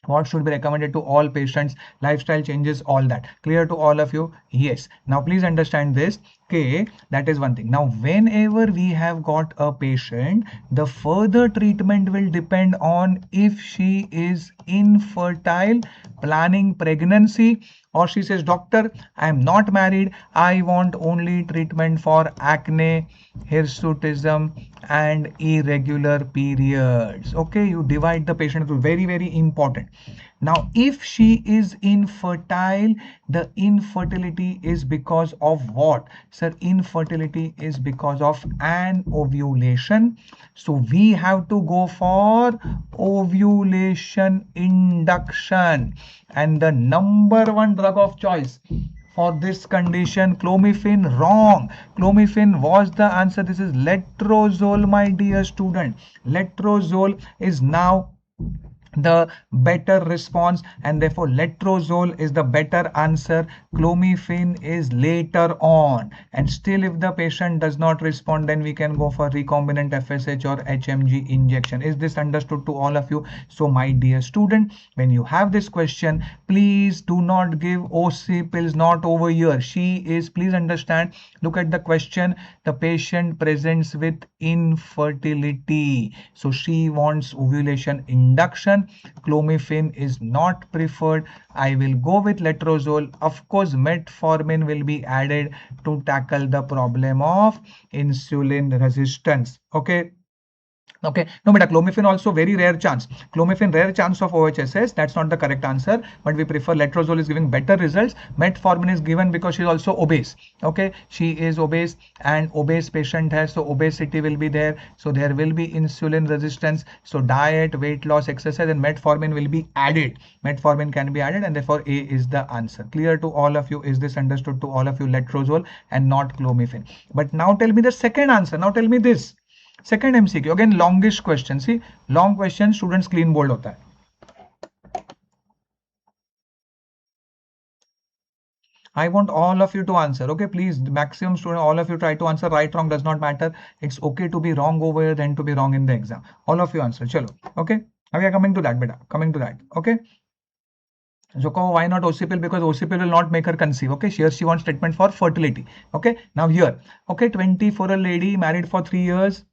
what should be recommended to all patients? Lifestyle changes, all that clear to all of you? Yes. Now please understand this. Okay, that is one thing. Now whenever we have got a patient, the further treatment will depend on if she is infertile, planning pregnancy, or she says, doctor, I am not married, I want only treatment for acne, hirsutism and irregular periods. Okay, you divide the patient into very important. Now if she is infertile, the infertility is because of what? Sir, infertility is because of an ovulation. So we have to go for ovulation induction. And the number 1 drug of choice for this condition, clomiphene. Wrong. Clomiphene was the answer. This is letrozole, my dear student. Letrozole is now the better response, and therefore letrozole is the better answer. Clomiphene is later on, and still if the patient does not respond, then we can go for recombinant FSH or HMG injection. Is this understood to all of you? So my dear student, when you have this question, please do not give OC pills, not over here. She is, please understand, look at the question, the patient presents with infertility, so she wants ovulation induction. Clomiphene is not preferred. I will go with letrozole. Of course, metformin will be added to tackle the problem of insulin resistance. Okay. Okay, no, but clomiphene also very rare chance. Clomiphene rare chance of OHSS. That's not the correct answer, but we prefer letrozole is giving better results. Metformin is given because she is also obese. Okay, she is obese, and obese patient has, so obesity will be there. So there will be insulin resistance. So diet, weight loss, exercise, and metformin will be added. Metformin can be added, and therefore A is the answer. Clear to all of you? Is this understood to all of you? Letrozole and not clomiphene. But now tell me the second answer. Now tell me this. Second MCQ, again longish question. See, long question, students clean bold hota hai. I want all of you to answer. Okay, please, maximum student, all of you try to answer. Right, wrong does not matter. It's okay to be wrong over here than to be wrong in the exam. All of you answer. Chalo. Okay. Now we are coming to that, beta. Coming to that. Okay. So why not OCPL? Because OCPL will not make her conceive. Okay, here she wants treatment for fertility. Okay. Now here. Okay, 20 for a lady, married for 3 years.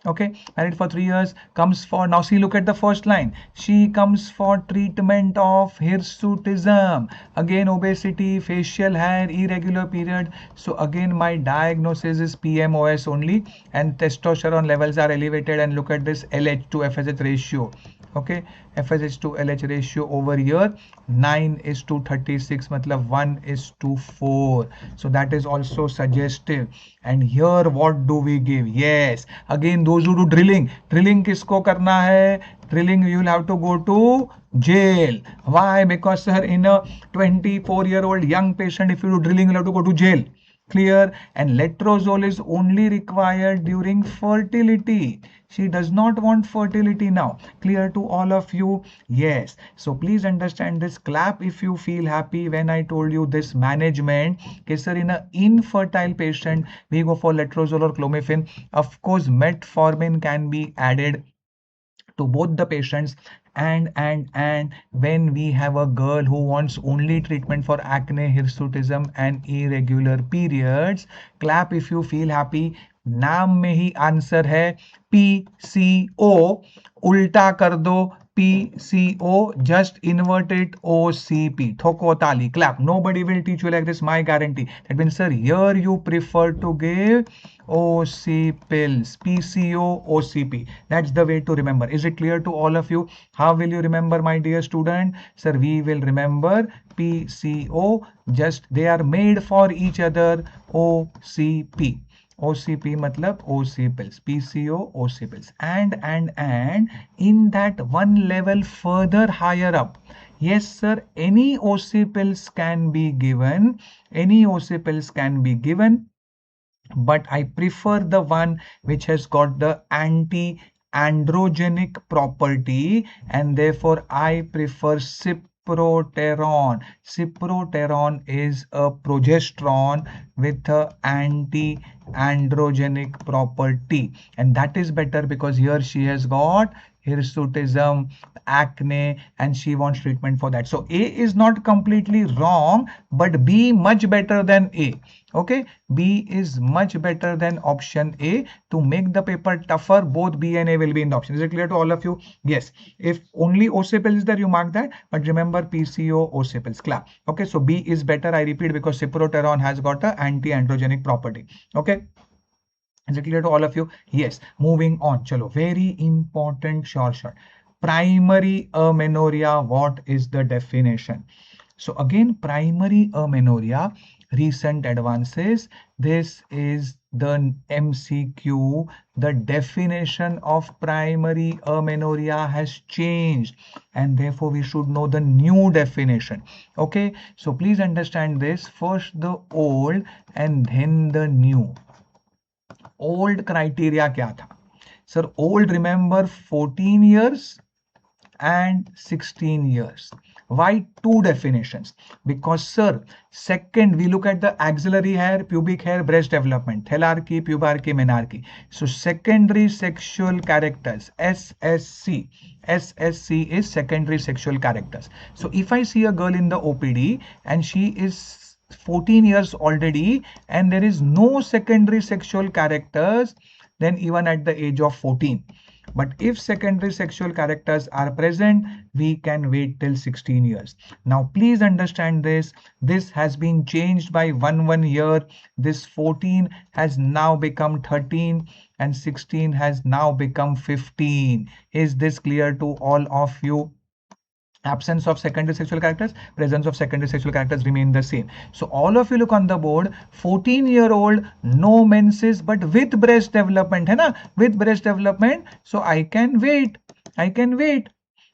Okay, married for 3 years, comes for, now see, look at the first line, she comes for treatment of hirsutism, again obesity, facial hair, irregular period. So again my diagnosis is PMOS only, and testosterone levels are elevated, and look at this LH to FSH ratio. Okay, FSH to LH ratio over here 9:36, matlab 1:4. So that is also suggestive. And here what do we give? Yes, again those who do drilling kisko karna hai? Drilling, you will have to go to jail. Why? Because sir, in a 24-year-old young patient, if you do drilling, you will have to go to jail. Clear? And letrozole is only required during fertility. She does not want fertility now. Clear to all of you? Yes. So please understand this. Clap if you feel happy when I told you this management. Okay, sir, in an infertile patient, we go for letrozole or clomiphene. Of course, metformin can be added to both the patients, and when we have a girl who wants only treatment for acne, hirsutism and irregular periods, clap if you feel happy. नाम में ही answer है PCO. उल्टा कर दो PCO, just invert it OCP. Thoko tali, clap. Nobody will teach you like this, my guarantee. That means, sir, here you prefer to give OC pills, PCO, OCP. That's the way to remember. Is it clear to all of you? How will you remember, my dear student? Sir, we will remember PCO. Just they are made for each other. OCP. OCP matlab OC pills, PCO, OC pills, and in that one level further higher up, yes sir, any OC pills can be given, any OC pills can be given, but I prefer the one which has got the anti-androgenic property, and therefore I prefer Cyproteron. Cyproteron is a progesterone with a anti-androgenic property, and that is better because here she has got hirsutism, acne, and she wants treatment for that. So A is not completely wrong, but B much better than A. Okay, B is much better than option A. To make the paper tougher, both B and A will be in the option. Is it clear to all of you? Yes. If only OC pills is there, you mark that. But remember PCO, OC pills. Clap. Okay, so B is better. I repeat, because Cyproteron has got an anti-androgenic property. Okay. Is it clear to all of you? Yes. Moving on. Chalo. Very important short. Primary amenorrhea. What is the definition? So again, primary amenorrhea, recent advances. This is the MCQ. The definition of primary amenorrhea has changed, and therefore we should know the new definition. Okay, so please understand this. First the old and then the new. Old criteria क्या था? Sir, old, remember, 14 years and 16 years. Why two definitions? Because sir, second we look at the axillary hair, pubic hair, breast development, thelarchy, pubarchy, menarche. So secondary sexual characters, SSC. SSC is secondary sexual characters. So if I see a girl in the OPD and she is 14 years already and there is no secondary sexual characters, then even at the age of 14. But if secondary sexual characters are present, we can wait till 16 years. Now, please understand this. This has been changed by one year. This 14 has now become 13 and 16 has now become 15. Is this clear to all of you? Absence of secondary sexual characters, presence of secondary sexual characters remain the same. So all of you look on the board. 14-year-old, no menses, but with breast development, hai na? With breast development, so I can wait.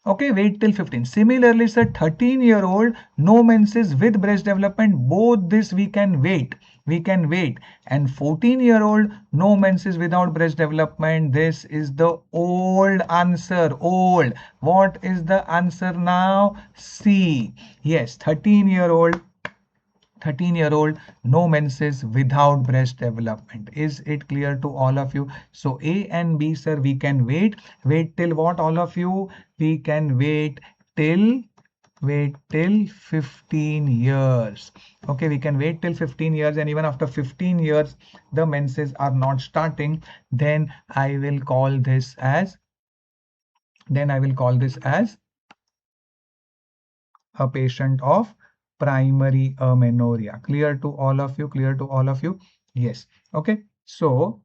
Okay, wait till 15. Similarly, sir, 13-year-old, no menses with breast development. Both this we can wait. And 14-year-old, no menses without breast development. This is the old answer. Old. What is the answer now? C. Yes, 13-year-old, no menses without breast development. Is it clear to all of you? So A and B, sir, we can wait till what, all of you? We can wait till 15 years. Okay, we can wait till 15 years, and even after 15 years the menses are not starting, then I will call this as a patient of primary amenorrhea. Clear to all of you? Yes. Okay, so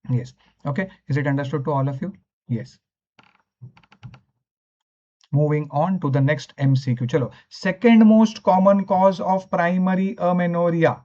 yes. Okay, is it understood to all of you? Yes. Moving on to the next MCQ. Chalo. Second most common cause of primary amenorrhea.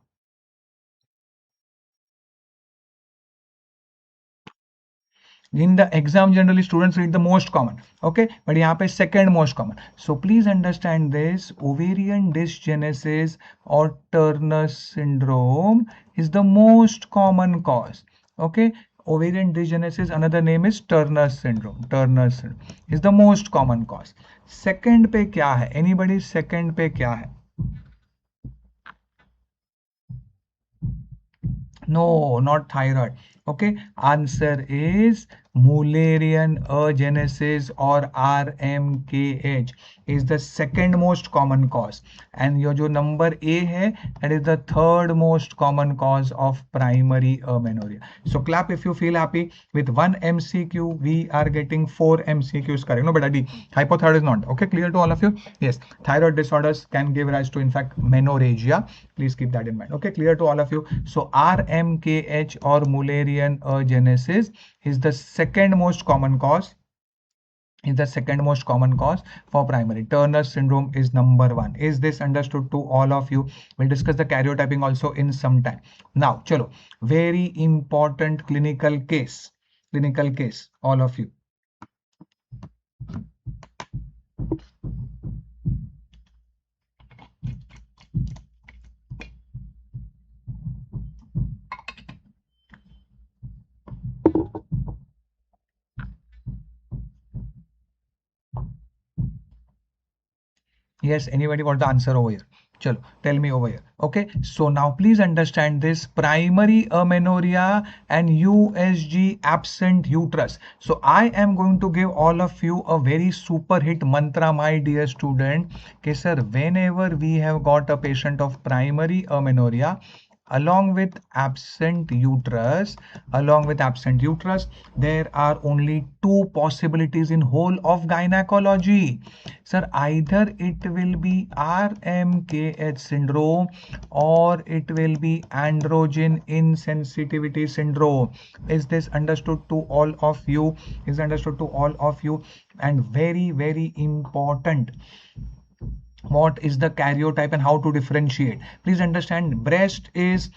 In the exam generally students read the most common, okay, but यहाँ पे second most common. So please understand this, ovarian dysgenesis or Turner syndrome is the most common cause, okay. Ovarian dysgenesis, another name is Turner syndrome. Turner syndrome is the most common cause. Second पे क्या है? Anybody second पे क्या है? No, not thyroid. Okay, answer is Mullerian agenesis or RMKH is the second most common cause, and your जो number A है, that is the third most common cause of primary amenorrhea. So clap if you feel happy with one MCQ. We are getting 4 MCQs correct. No, but D, hypothyroid is not. Okay, clear to all of you? Yes, thyroid disorders can give rise to, in fact, menorrhagia. Please keep that in mind. Okay, clear to all of you? So RMKH or Mullerian agenesis is the second most common cause. For primary. Turner syndrome is number 1. Is this understood to all of you? We'll discuss the karyotyping also in some time. Now, chalo, very important clinical case, all of you. Yes, anybody want the answer over here? Chalo, tell me over here. Okay, so now please understand this, primary amenorrhea and USG, absent uterus. So I am going to give all of you a very super hit mantra, my dear student. Okay, sir, whenever we have got a patient of primary amenorrhea, along with absent uterus, there are only 2 possibilities in whole of gynecology. Sir, either it will be RMKH syndrome or it will be androgen insensitivity syndrome. Is this understood to all of you? And very, very important, what is the karyotype and how to differentiate? Please understand, breast is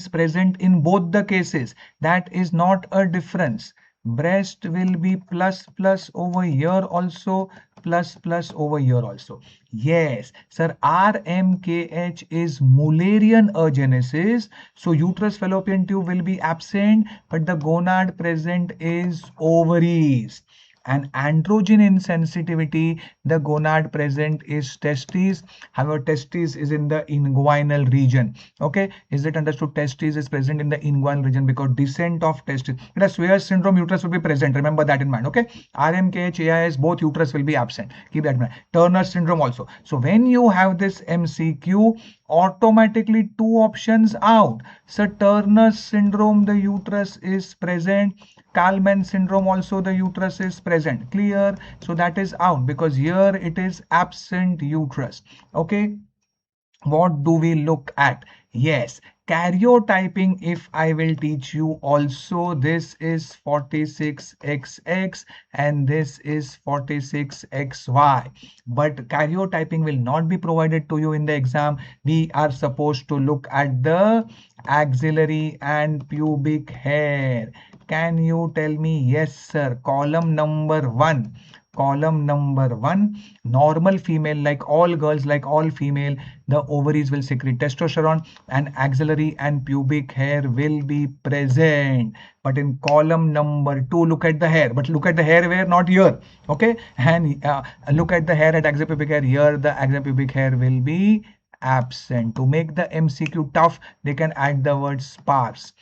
present in both the cases. That is not a difference. Breast will be plus over here also, plus over here also. Yes, sir, RMKH is Mullerian agenesis. So uterus fallopian tube will be absent, but the gonad present is ovaries. And androgen insensitivity, the gonad present is testes. However, testes is in the inguinal region. Okay, is it understood? Testes is present in the inguinal region because descent of testes. In a Swyer syndrome, uterus will be present. Remember that in mind. Okay, RMKH, AIS, both uterus will be absent. Keep that in mind. Turner syndrome also. So when you have this MCQ, automatically 2 options out. So Turner syndrome, the uterus is present. Kalman syndrome also, the uterus is present. Clear? So that is out because here it is absent uterus. Okay, what do we look at? Yes, karyotyping, if I will teach you also, this is 46XX and this is 46XY, but karyotyping will not be provided to you in the exam. We are supposed to look at the axillary and pubic hair. Can you tell me? Yes, sir. Column number 1. Normal female, like all girls, like all female, the ovaries will secrete testosterone and axillary and pubic hair will be present. But in column number 2, look at the hair. But look at the hair where? Not here. Okay. And look at the hair at axillary pubic hair. Here the axillary pubic hair will be absent. To make the MCQ tough, they can add the word sparse.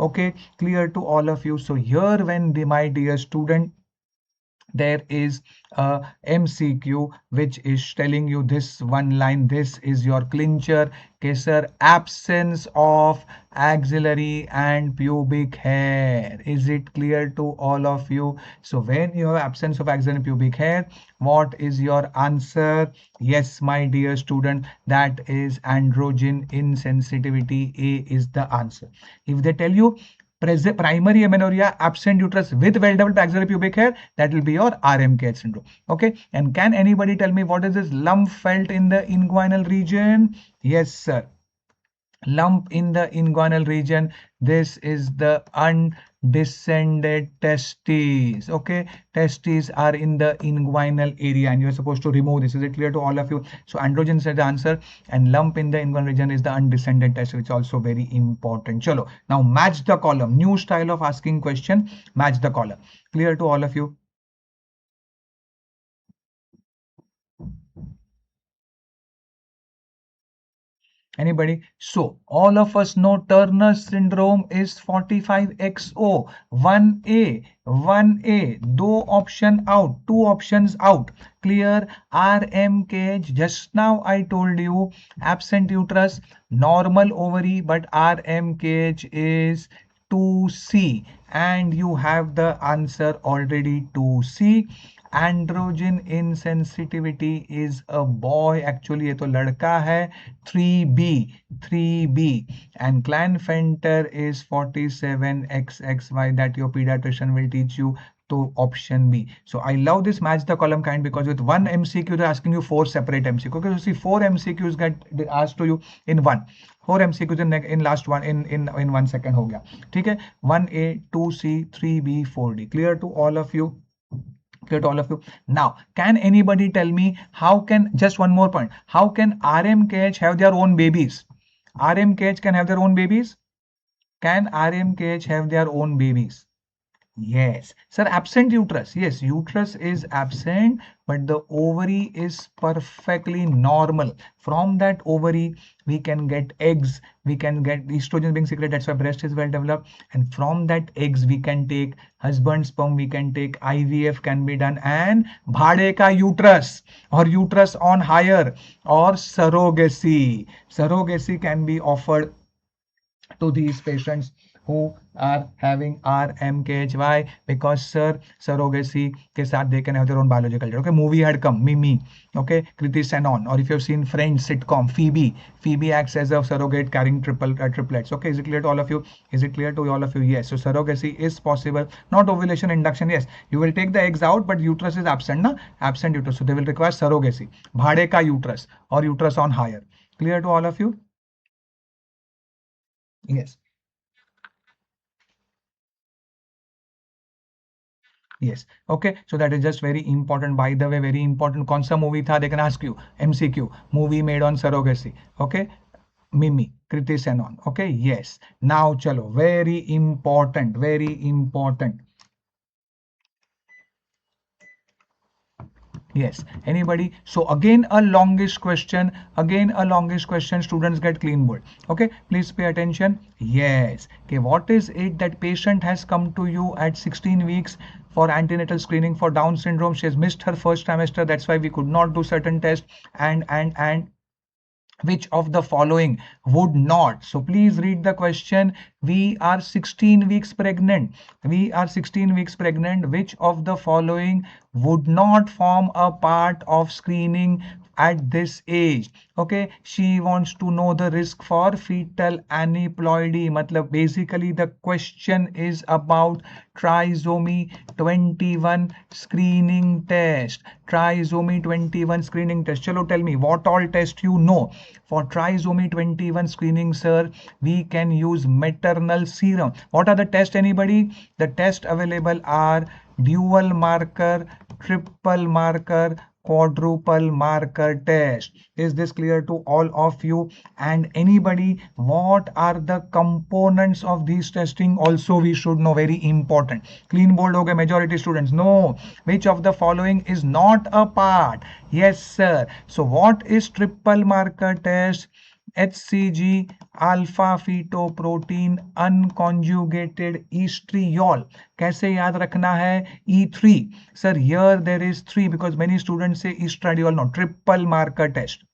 Okay, clear to all of you? So here, when my dear student, there is a MCQ which is telling you this one line, this is your clincher. Okay, sir, absence of axillary and pubic hair. Is it clear to all of you? So when you have absence of axillary and pubic hair, what is your answer? Yes, my dear student, that is androgen insensitivity. A is the answer. If they tell you primary amenorrhea, absent uterus with well-developed axillary pubic hair, that will be your RMKH syndrome. Okay, and can anybody tell me what is this lump felt in the inguinal region? Yes, sir. Lump in the inguinal region, this is the descended testes. Okay, testes are in the inguinal area and you're supposed to remove this. Is it clear to all of you? So androgens is the answer and lump in the inguinal region is the undescended test, which is also very important. Chalo, now match the column. New style of asking question, match the column. Clear to all of you? Anybody? So all of us know Turner syndrome is 45XO. 1A, 1A, two option out, two options out. Clear? RMKH, just now I told you absent uterus, normal ovary, but RMKH is 2C and you have the answer already 2C. Androgen insensitivity is a boy, actually ये तो लड़का है, 3B and Klinefelter is 47XXY that your pediatrician will teach you to option B. So I love this match the column kind because with one MCQ they're asking you 4 separate MCQ. Okay, so see 4 MCQs get asked to you in one. 4 MCQs in last one in 1 second हो गया. ठीक है, 1A, 2C, 3B, 4D. Clear to all of you? Clear to all of you? Now, can anybody tell me how can, just one more point, how can RMKH have their own babies? RMKH can have their own babies? Can RMKH have their own babies? Yes. Sir, absent uterus. Yes, uterus is absent, but the ovary is perfectly normal. From that ovary, we can get eggs. We can get estrogen being secreted. That's why breast is well developed. And from that eggs, we can take husband sperm. We can take IVF can be done. And bhade ka uterus or uterus on higher or surrogacy. Surrogacy can be offered to these patients who are having RMKHY because sir surrogacy के साथ they can have their own biological child. Okay, movie had come Mimi, okay, Kriti Senon, or if you have seen Friends sitcom Phoebe acts as a surrogate carrying triplets. Okay, is it clear to all of you? Is it clear to all of you? Yes. So surrogacy is possible, not ovulation induction. Yes, you will take the eggs out, but uterus is absent, na? Absent uterus. So they will require surrogacy. Bhade ka uterus or uterus on higher. Clear to all of you? Yes. Yes. Okay. So that is just very important. By the way, very important. कौन सा movie था? They can ask you. MCQ. Movie made on surrogacy. Okay. Mimi. Kriti Senon. Okay. Yes. Now chalo. Very important. Very important. Yes. Anybody? So again a longish question. Again a longish question. Students get clean board. Okay. Please pay attention. Yes. Okay. What is it that patient has come to you at 16 weeks for antenatal screening for Down syndrome? She has missed her first trimester. That's why we could not do certain tests. And which of the following would not? So please read the question. We are 16 weeks pregnant. We are 16 weeks pregnant. Which of the following would not form a part of screening at this age? Okay, she wants to know the risk for fetal aneuploidy. Matlab basically the question is about trisomy 21 screening test. Trisomy 21 screening test. Chalo, tell me what all test you know. For trisomy 21 screening, sir, we can use maternal serum. What are the tests, anybody? The tests available are dual marker, triple marker, quadruple marker test. Is this clear to all of you? And anybody, what are the components of these testing? Also we should know, very important. Clean board hoga majority students. No. Which of the following is not a part? Yes sir. So what is triple marker test? HCG, alpha fetoprotein unconjugated estriol. कैसे याद रखना है? E3. Sir, here there is 3 because many students say estradiol. No, triple marker test.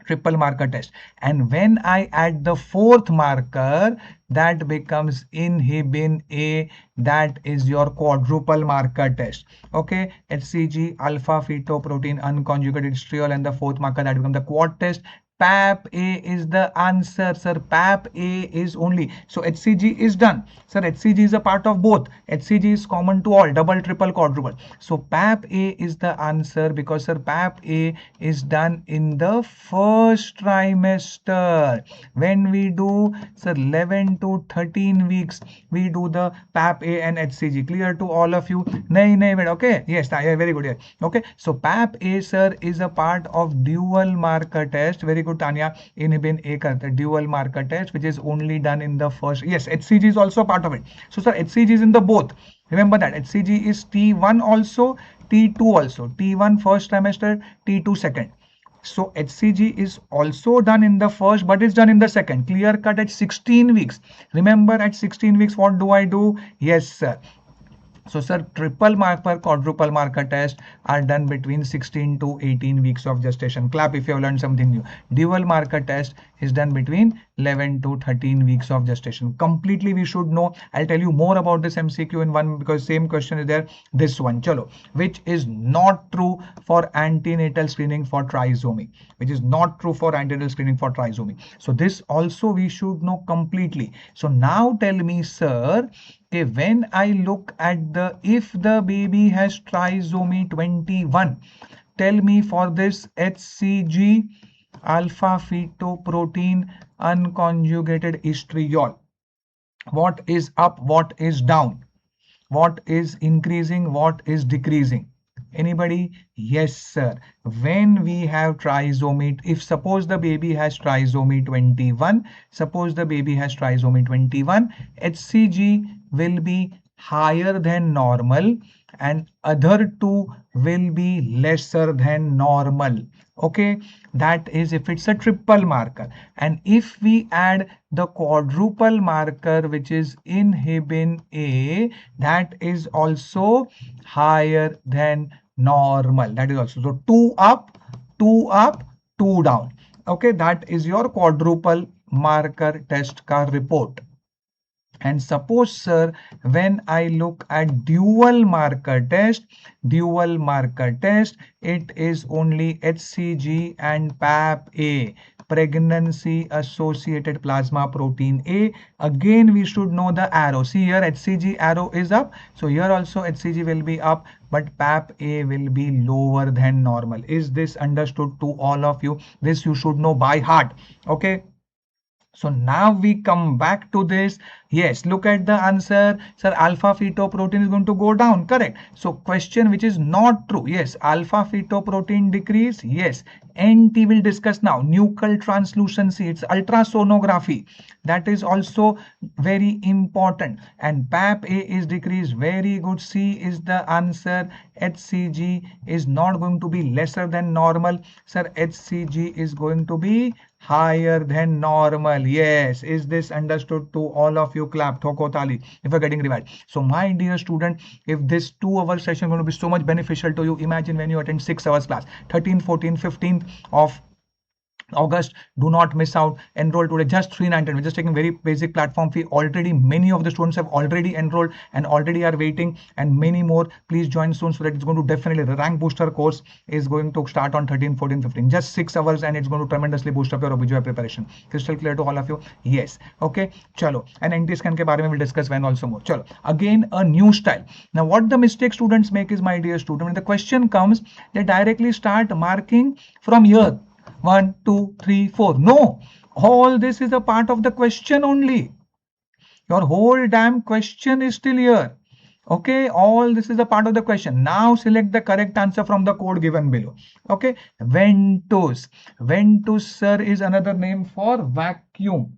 Triple marker test. And when I add the 4th marker, that becomes inhibin A. That is your quadruple marker test. Okay, HCG, alpha fetoprotein unconjugated estriol, and the 4th marker, that becomes the quad test. PAP A is the answer, sir. PAP A is only. So HCG is done. Sir, HCG is a part of both. HCG is common to all, double, triple, quadruple. So PAP A is the answer because, sir, PAP A is done in the first trimester. When we do, sir, 11 to 13 weeks, we do the PAP A and HCG. Clear to all of you? Nahi, okay? Yes, very good. Okay, so PAP A, sir, is a part of dual marker test. Very good, Tanya. Inhibin A karta, dual marker test, which is only done in the first. Yes, HCG is also part of it. So, sir, HCG is in the both. Remember that HCG is T1 also, T2 also. T1 first trimester, T2 second. So HCG is also done in the first, but it's done in the second. Clear cut at 16 weeks. Remember, at 16 weeks, what do I do? Yes, sir. So, sir, triple marker, quadruple marker test are done between 16 to 18 weeks of gestation. Clap if you have learned something new. Dual marker test is done between 11 to 13 weeks of gestation. Completely we should know. I'll tell you more about this MCQ in one because same question is there. This one, chalo, which is not true for antenatal screening for trisomy. Which is not true for antenatal screening for trisomy. So this also we should know completely. So now tell me, sir, okay, when I look at the, if the baby has trisomy 21, tell me for this HCG, alpha fetoprotein unconjugated estriol, what is up, what is down, what is increasing, what is decreasing? Anybody? Yes, sir. When we have trisomy, if suppose the baby has trisomy 21, suppose the baby has trisomy 21, HCG will be higher than normal and other two will be lesser than normal. Okay, that is if it's a triple marker. And if we add the quadruple marker, which is inhibin A, that is also higher than normal. That is also, so 2 up, 2 down. Okay, that is your quadruple marker test ka report. And suppose, sir, when I look at dual marker test, it is only HCG and PAP A, pregnancy associated plasma protein A. Again, we should know the arrow. See here, HCG arrow is up. So here also HCG will be up, but PAP A will be lower than normal. Is this understood to all of you? This you should know by heart. Okay. So now we come back to this. Yes, look at the answer. Sir, alpha fetoprotein is going to go down. Correct. So question which is not true. Yes, alpha fetoprotein decrease. Yes. NT will discuss now. Nuchal translucency. It's ultrasonography. That is also very important. And PAP A is decreased. Very good. C is the answer. HCG is not going to be lesser than normal. Sir, HCG is going to be higher than normal. Yes, is this understood to all of you? Clap, thoko tali if you're getting revived. So my dear student, if this 2-hour session is going to be so much beneficial to you, imagine when you attend 6 hours class, 13th, 14th, 15th of August. Do not miss out. Enroll today. Just 399. We're just taking very basic platform fee. Already many of the students have already enrolled and already are waiting, and many more. Please join soon so that it's going to definitely, the rank booster course is going to start on 13, 14, 15. Just 6 hours and it's going to tremendously boost up your OBGY preparation. Crystal clear to all of you? Yes. Okay. Chalo. And NT scan ke baare mein we'll discuss when also more. Chalo. Again, a new style. Now what the mistake students make is, my dear student, when the question comes, they directly start marking from here. 1, 2, 3, 4. No, all this is a part of the question only. Your whole damn question is still here. Okay, all this is a part of the question. Now select the correct answer from the code given below. Okay, ventus. Ventus, sir, is another name for vacuum.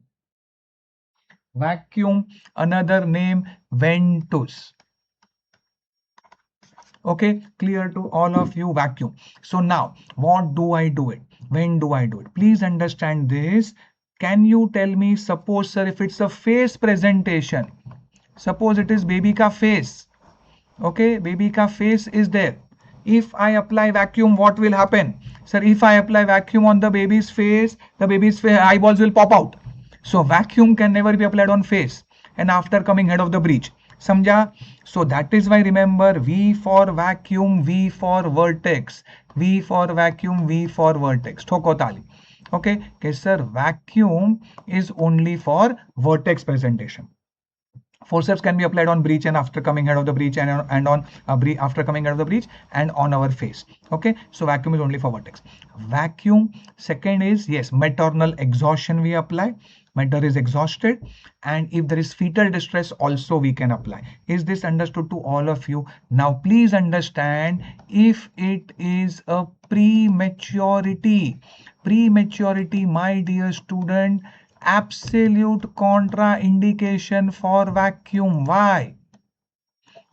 Vacuum, another name, ventus. Okay, clear to all of you, vacuum. So now, what do I do it? When do I do it? Please understand this. Can you tell me, suppose, sir, if it's a face presentation, suppose it is baby ka face. Okay, baby ka face is there. If I apply vacuum, what will happen? Sir, if I apply vacuum on the baby's face, eyeballs will pop out. So vacuum can never be applied on face and after coming head of the breech. Samjha? So that is why remember, V for vacuum, V for vertex. V for vacuum, V for vertex. Thoko tali. Okay, okay sir, vacuum is only for vertex presentation. Forceps can be applied on breech and after coming out of the breech, and on after coming out of the breech, and on our face. Okay, so vacuum is only for vertex. Vacuum, second is, yes, maternal exhaustion we apply. Mother is exhausted, and if there is fetal distress also we can apply. Is this understood to all of you? Now please understand, if it is a prematurity, my dear student, absolute contraindication for vacuum. Why?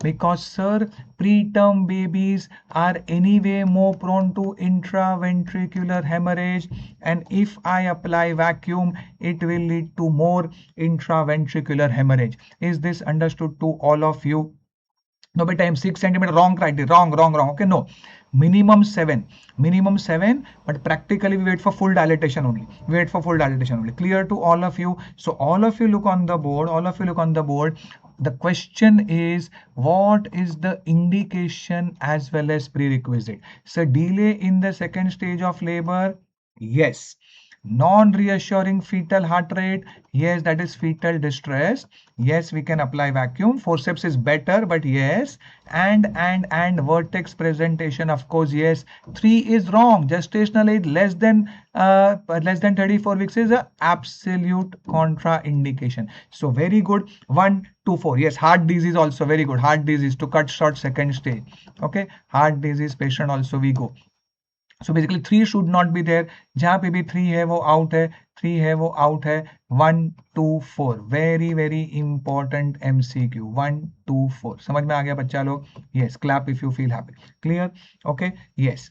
Because sir, preterm babies are anyway more prone to intraventricular hemorrhage, and if I apply vacuum, it will lead to more intraventricular hemorrhage. Is this understood to all of you? No, beta, I'm 6 centimeter, wrong criteria, wrong. Okay, no, minimum 7, but practically we wait for full dilatation only. Clear to all of you? So all of you look on the board. The question is, what is the indication as well as prerequisite? So delay in the second stage of labor, yes. Non-reassuring fetal heart rate, yes, that is fetal distress, yes, we can apply vacuum. Forceps is better, but yes. And vertex presentation, of course, yes. 3 is wrong. Gestational age less than 34 weeks is a absolute contraindication. So very good. 1, 2, 4, yes. Heart disease also very good. Heart disease, to cut short second stage. Okay, heart disease patient also we go. So basically 3 should not be there. जहाँ पे भी 3 है वो out है, 3 है वो out है. 1, 2, 4, very important MCQ. 1, 2, 4 समझ में आ गया बच्चा लोग? Yes, clap if you feel happy. Clear? Okay, yes.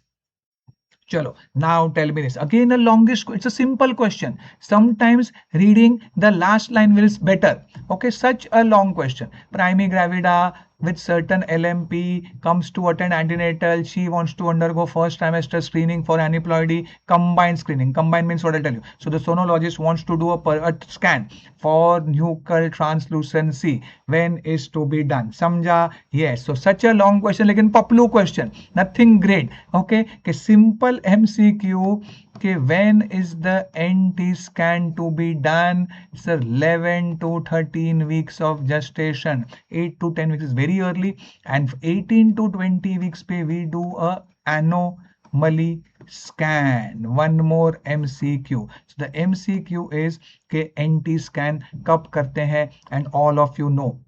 Chalo, now tell me this. Again, a longest, it's a simple question. Sometimes reading the last line will be better. Okay, such a long question. Primi gravida with certain LMP comes to attend antenatal. She wants to undergo first trimester screening for aneuploidy. Combined screening. Combined means what I'll tell you. So the sonologist wants to do a scan for nuchal translucency. When is to be done? Samjha? Yes. So such a long question, like in Paplu question. Nothing great. Okay. Simple MCQ. Okay, when is the NT scan to be done? Sir, 11 to 13 weeks of gestation. 8 to 10 weeks is very early, and 18 to 20 weeks pe we do a anomaly scan. One more MCQ. So the MCQ is ke NT scan kab karte hain, and all of you know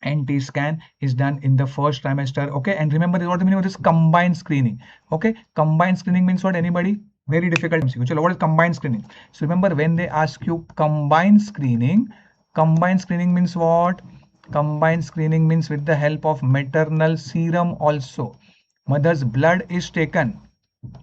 NT scan is done in the first trimester. Okay, and remember what the meaning of this combined screening. Okay, combined screening means what? Anybody? Very difficult MCQ. Chalo, what is combined screening? So remember, when they ask you combined screening means what? Combined screening means with the help of maternal serum also. Mother's blood is taken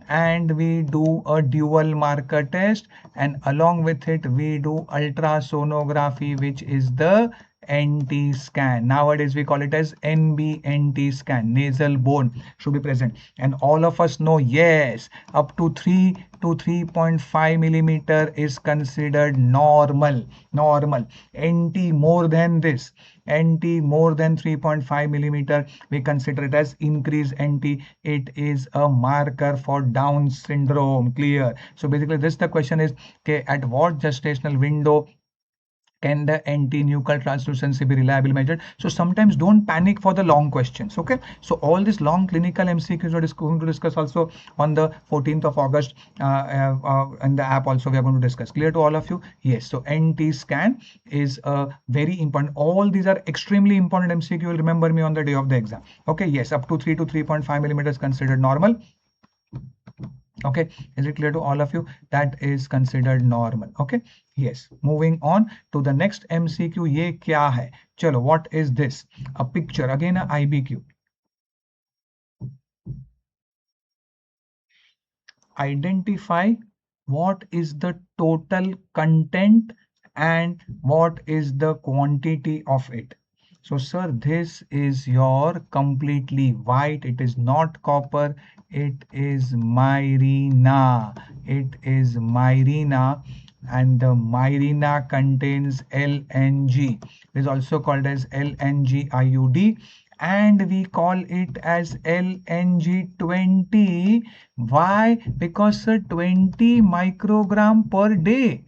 and we do a dual marker test, and along with it we do ultrasonography, which is the NT scan. Nowadays we call it as NBNT scan. Nasal bone should be present, and all of us know, yes, up to 3 to 3.5 millimeter is considered normal. NT more than this, NT more than 3.5 millimeter, we consider it as increased NT. It is a marker for Down syndrome. Clear? So basically this the question is, okay, at what gestational window can the NT-nuchal translucency be reliably measured? So sometimes don't panic for the long questions. Okay, so all these long clinical MCQs are going to discuss also on the 14th of August and the app also we are going to discuss. Clear to all of you? Yes. So NT scan is very important. All these are extremely important MCQ. You will remember me on the day of the exam. Okay, yes, up to 3 to 3.5 millimeters considered normal. Okay, is it clear to all of you? That is considered normal. Okay, yes. Moving on to the next MCQ. Ye kya hai? Chalo, what is this? A picture, again a IBQ. Identify what is the total content and what is the quantity of it. So sir, this is your completely white. It is not copper. It is myrina. And the myrina contains LNG. It is also called as LNG IUD, and we call it as LNG20. Why? Because sir, 20 microgram per day.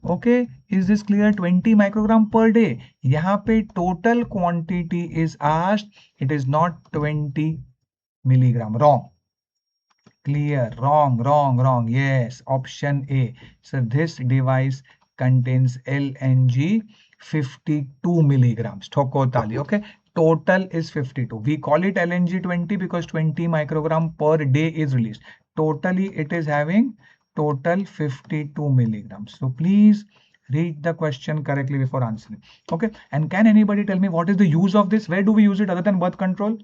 Okay, is this clear? 20 microgram per day. यहाँ पे total quantity is asked. It is not 20 milligram. Wrong. Clear. Wrong. Yes, option A. So this device contains LNG 52 milligrams. Thoko tali. Okay. Total is 52. We call it LNG 20 because 20 microgram per day is released. Totally it is having total 52 milligrams. So please read the question correctly before answering. Okay. And can anybody tell me what is the use of this? Where do we use it other than birth control?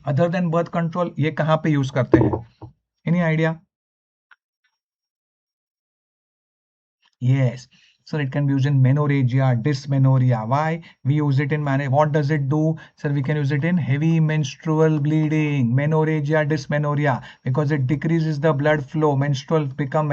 Other than birth control ये कहां पे use करते हैं? Any idea? Yes, so it can be used in menorrhagia, dysmenorrhea. Why we use it in what does it do? Sir, we can use it in heavy menstrual bleeding, menorrhagia, dysmenorrhea, because it decreases the blood flow. Menses become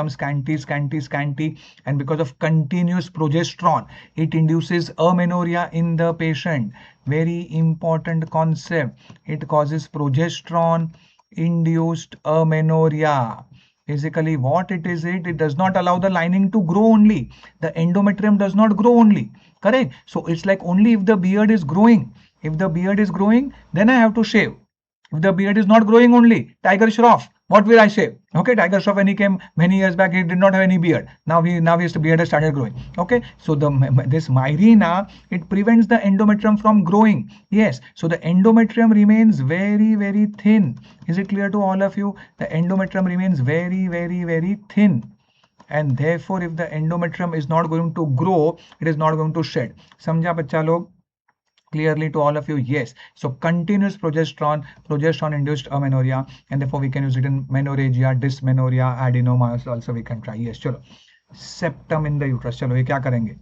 scanty, and because of continuous progesterone, it induces amenorrhea in the patient. Very important concept. It causes progesterone induced amenorrhea. Basically what it is, it does not allow the lining to grow only. The endometrium does not grow only. Correct? So it's like only if the beard is growing. If the beard is growing, then I have to shave. If the beard is not growing only, Tiger Shroff, what will I shave? Okay, Tiger Shroff, when he came many years back, he did not have any beard. Now his beard has started growing. Okay, so this Mirena, it prevents the endometrium from growing. Yes, so the endometrium remains very, very thin. Is it clear to all of you? The endometrium remains very, very, very thin. And therefore, if the endometrium is not going to grow, it is not going to shed. Samjha bachcha log? Clearly to all of you? Yes. So continuous progesterone induced amenorrhea, and therefore we can use it in menorrhagia, dysmenorrhea, adenoma also we can try. Yes, chalo. Septum in the uterus. Chalo, ye kya karenge?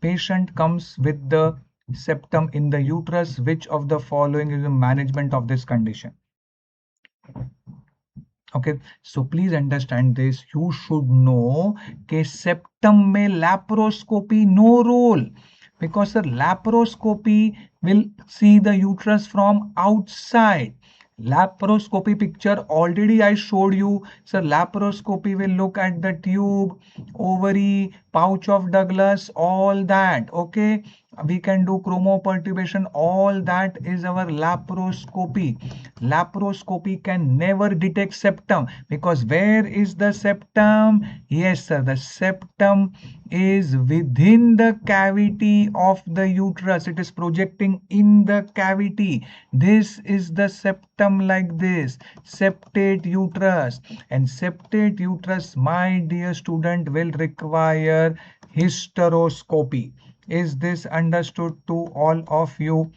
Patient comes with the septum in the uterus. Which of the following is the management of this condition? Okay, so please understand this. You should know that septum mein laparoscopy no role. Because sir, laparoscopy will see the uterus from outside. Laparoscopy picture already I showed you. Sir, laparoscopy will look at the tube, ovary, pouch of Douglas, all that. Okay, we can do chromoperturbation. All that is our laparoscopy. Laparoscopy can never detect septum, because where is the septum? Yes sir, the septum is within the cavity of the uterus. It is projecting in the cavity. This is the septum, like this, septate uterus. And septate uterus, my dear student, will require hysteroscopy. Is this understood to all of you?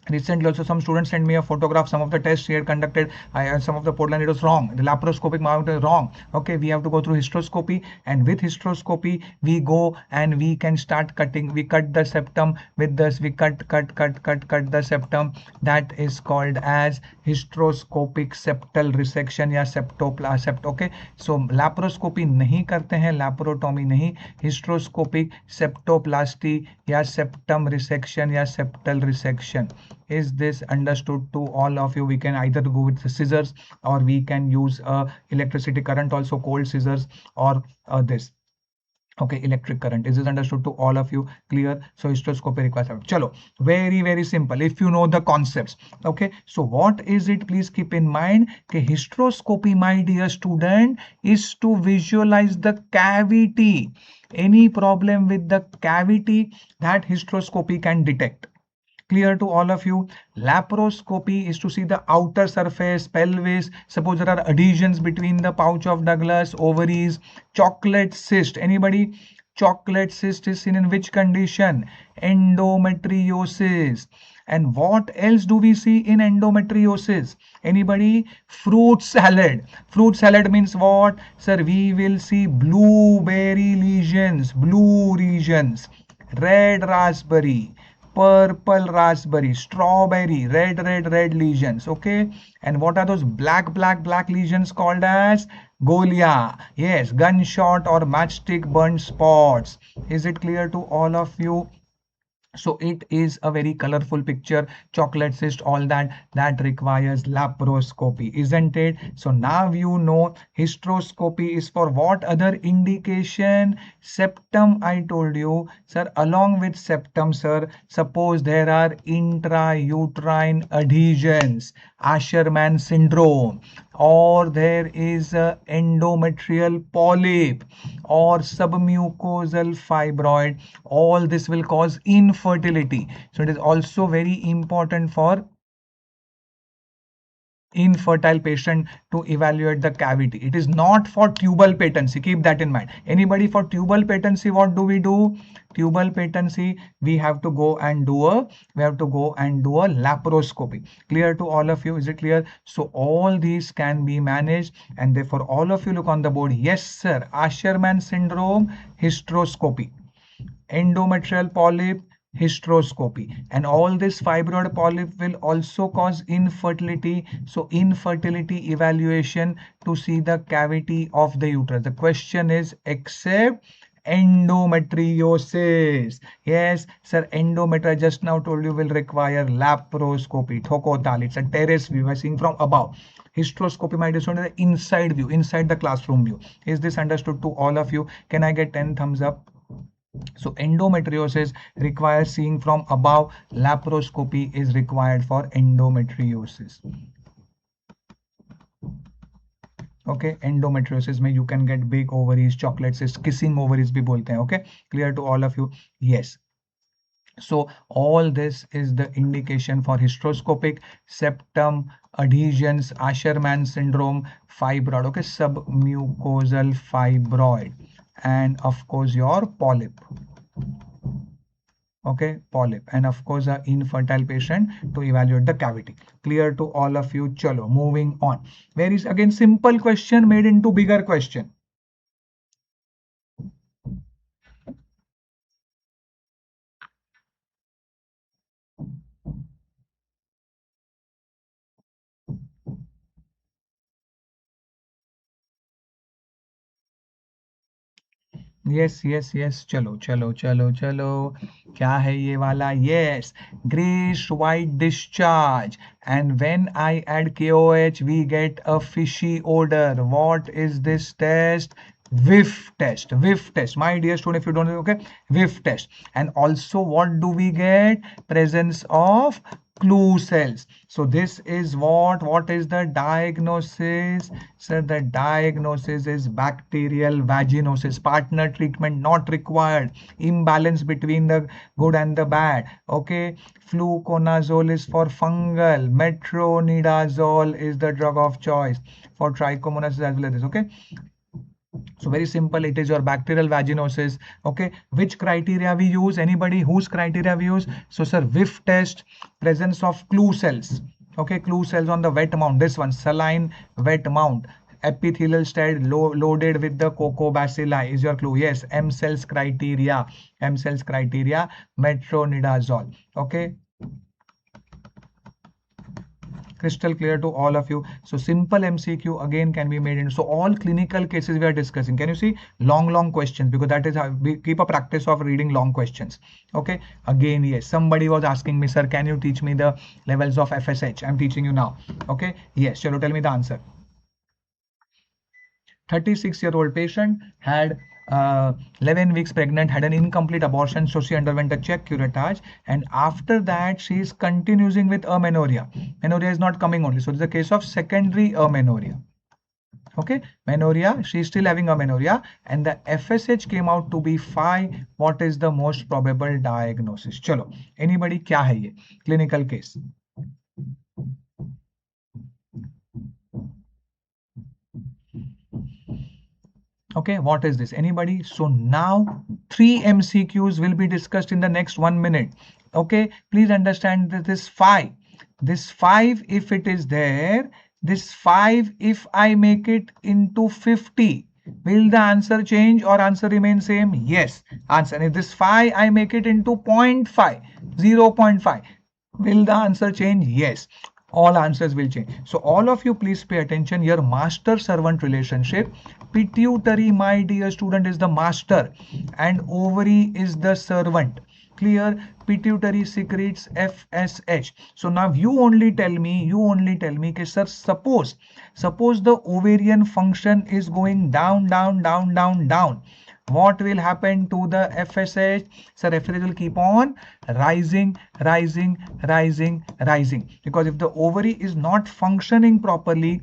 Recently also some students sent me a photograph, some of the tests he had conducted, some of the Portland, it was wrong. The laparoscopic mount is wrong. Okay, we have to go through hysteroscopy, and with hysteroscopy we go and we can start cutting. We cut the septum with this, we cut the septum. That is called as hysteroscopic septal resection या septoplasty. Okay, so laparoscopy नहीं करते हैं, laparotomy नहीं, hysteroscopic septoplasty या septum resection या septal resection. Is this understood to all of you? We can either go with the scissors, or we can use electricity current, also cold scissors, or this. Okay, electric current. Is this understood to all of you? Clear? So hysteroscopy requires. Chalo, very, very simple if you know the concepts. Okay, so what is it? Please keep in mind that hysteroscopy, my dear student, is to visualize the cavity. Any problem with the cavity, that hysteroscopy can detect. Clear to all of you? Laparoscopy is to see the outer surface, pelvis. Suppose there are adhesions between the pouch of Douglas, ovaries, chocolate cyst. Anybody? Chocolate cyst is seen in which condition? Endometriosis. And what else do we see in endometriosis? Anybody? Fruit salad. Fruit salad means what? Sir, we will see blueberry lesions, blue regions, red raspberry, purple raspberry, strawberry, red lesions. Okay, and what are those black lesions called as? Golia. Yes, gunshot or matchstick burnt spots. Is it clear to all of you? So it is a very colorful picture, chocolate cyst, all that requires laparoscopy, isn't it? So now you know hysteroscopy is for what other indication? Septum, I told you, sir. Along with septum, sir, suppose there are intrauterine adhesions, Asherman syndrome, or there is a endometrial polyp or submucosal fibroid, all this will cause infertility. So it is also very important for infertile patient to evaluate the cavity. It is not for tubal patency, keep that in mind. Anybody for tubal patency, what do we do? Tubal patency, we have to go and do a laparoscopy. Clear to all of you? Is it clear? So all these can be managed, and therefore all of you look on the board. Yes sir, Asherman syndrome, hysteroscopy. Endometrial polyp, hysteroscopy, and all this fibroid polyp will also cause infertility. So infertility evaluation to see the cavity of the uterus. The question is except endometriosis. Yes sir, endometrium, I just now told you, will require laparoscopy. Thokotal, it's a terrace view, I seeing from above. Hysteroscopy, my dear student, the inside view, inside the classroom view. Is this understood to all of you? Can I get 10 thumbs up? So endometriosis requires seeing from above. Laparoscopy is required for endometriosis. Okay, endometriosis में you can get big ovaries, chocolate cysts, kissing ovaries भी बोलते हैं. Okay, clear to all of you? Yes. So all this is the indication for hysteroscopic, septum adhesions, Asherman syndrome, fibroid. Okay, submucosal fibroid, and of course your polyp. Okay, polyp, and of course a infertile patient to evaluate the cavity. Clear to all of you? Chalo, moving on. Where is again simple question made into bigger question. Yes, yes, yes. चलो चलो चलो चलो, क्या है ये वाला? Yes, grayish white discharge, and when I add KOH we get a fishy odor. What is this test? Whiff test. Whiff test, my dear student, if you don't know, okay, whiff test. And also what do we get? Presence of clue cells. So this is what is the diagnosis? Sir, the diagnosis is bacterial vaginosis. Partner treatment not required. Imbalance between the good and the bad. Okay, fluconazole is for fungal, metronidazole is the drug of choice for trichomonas as well as this. Okay, so very simple, it is your bacterial vaginosis. Okay, which criteria we use? Anybody whose criteria we use? So sir, whiff test, presence of clue cells. Okay, clue cells on the wet mount, this one, saline wet mount, epithelial state loaded with the cocobacilli is your clue. Yes, M cells criteria, M cells criteria, metronidazole. Okay, crystal clear to all of you? So simple MCQ again can be made into, so all clinical cases we are discussing. Can you see long questions, because that is how we keep a practice of reading long questions. Okay, again, yes, somebody was asking me, sir, can you teach me the levels of FSH? I'm teaching you now. Okay, yes, chalo, tell me the answer. 36-year-old patient had 11 weeks pregnant, had an incomplete abortion, so she underwent a check curettage, and after that she is continuing with amenorrhea. Amenorrhea is not coming only, so it's a case of secondary amenorrhea. Okay, menorrhea, she is still having amenorrhea, and the FSH came out to be 5. What is the most probable diagnosis? Chalo, anybody, kya hai ye clinical case? Okay, what is this? Anybody? So now 3 MCQs will be discussed in the next 1 minute. Okay, please understand that this 5, if it is there, this 5, if I make it into 50, will the answer change or answer remain same? Yes, answer. And if this 5 I make it into 0.5, 0.5, will the answer change? Yes. all answers will change. So all of you please pay attention. Your master servant relationship, pituitary, my dear student, is the master and ovary is the servant. Clear? Pituitary secretes FSH. So now you only tell me कि sir, suppose the ovarian function is going down, what will happen to the FSH? Sir, FSH will keep on rising, because if the ovary is not functioning properly,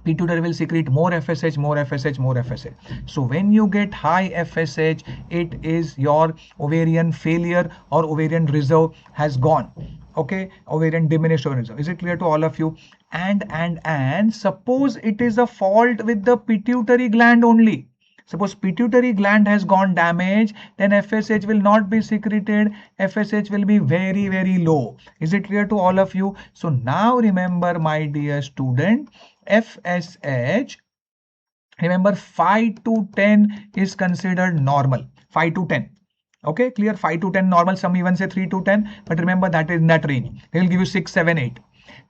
pituitary will secrete more FSH. So when you get high FSH, it is your ovarian failure or ovarian reserve has gone. Okay, ovarian diminished ovarian reserve. Is it clear to all of you? And suppose it is a fault with the pituitary gland only. Suppose pituitary gland has gone damaged, then FSH will not be secreted. FSH will be very low. Is it clear to all of you? So now remember, my dear student, FSH, remember 5 to 10 is considered normal. 5 to 10. Okay, clear? 5 to 10 normal. Some even say 3 to 10. But remember that is in that range. They will give you 6, 7, 8.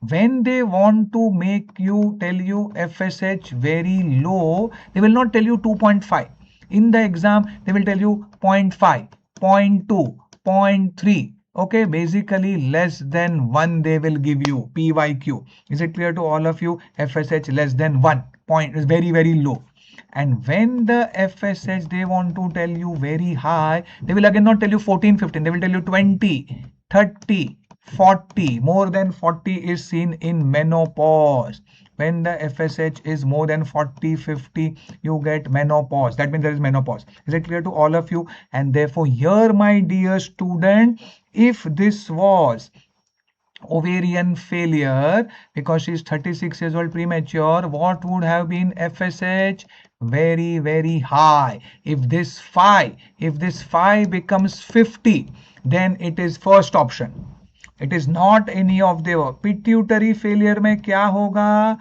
When they want to make you tell you FSH very low, they will not tell you 2.5. In the exam, they will tell you 0.5, 0.2, 0.3. Okay, basically less than 1 they will give you, PYQ. Is it clear to all of you? FSH less than 1 point is very low. And when the FSH they want to tell you very high, they will again not tell you 14, 15. They will tell you 20, 30, 40. More than 40 is seen in menopause. When the FSH is more than 40, 50, you get menopause. That means there is menopause. Is it clear to all of you? And therefore, here, my dear student, if this was ovarian failure because she is 36 years old, premature, what would have been FSH? Very high. If this phi becomes 50, then it is first option. It is not any of the pituitary failure. में क्या होगा?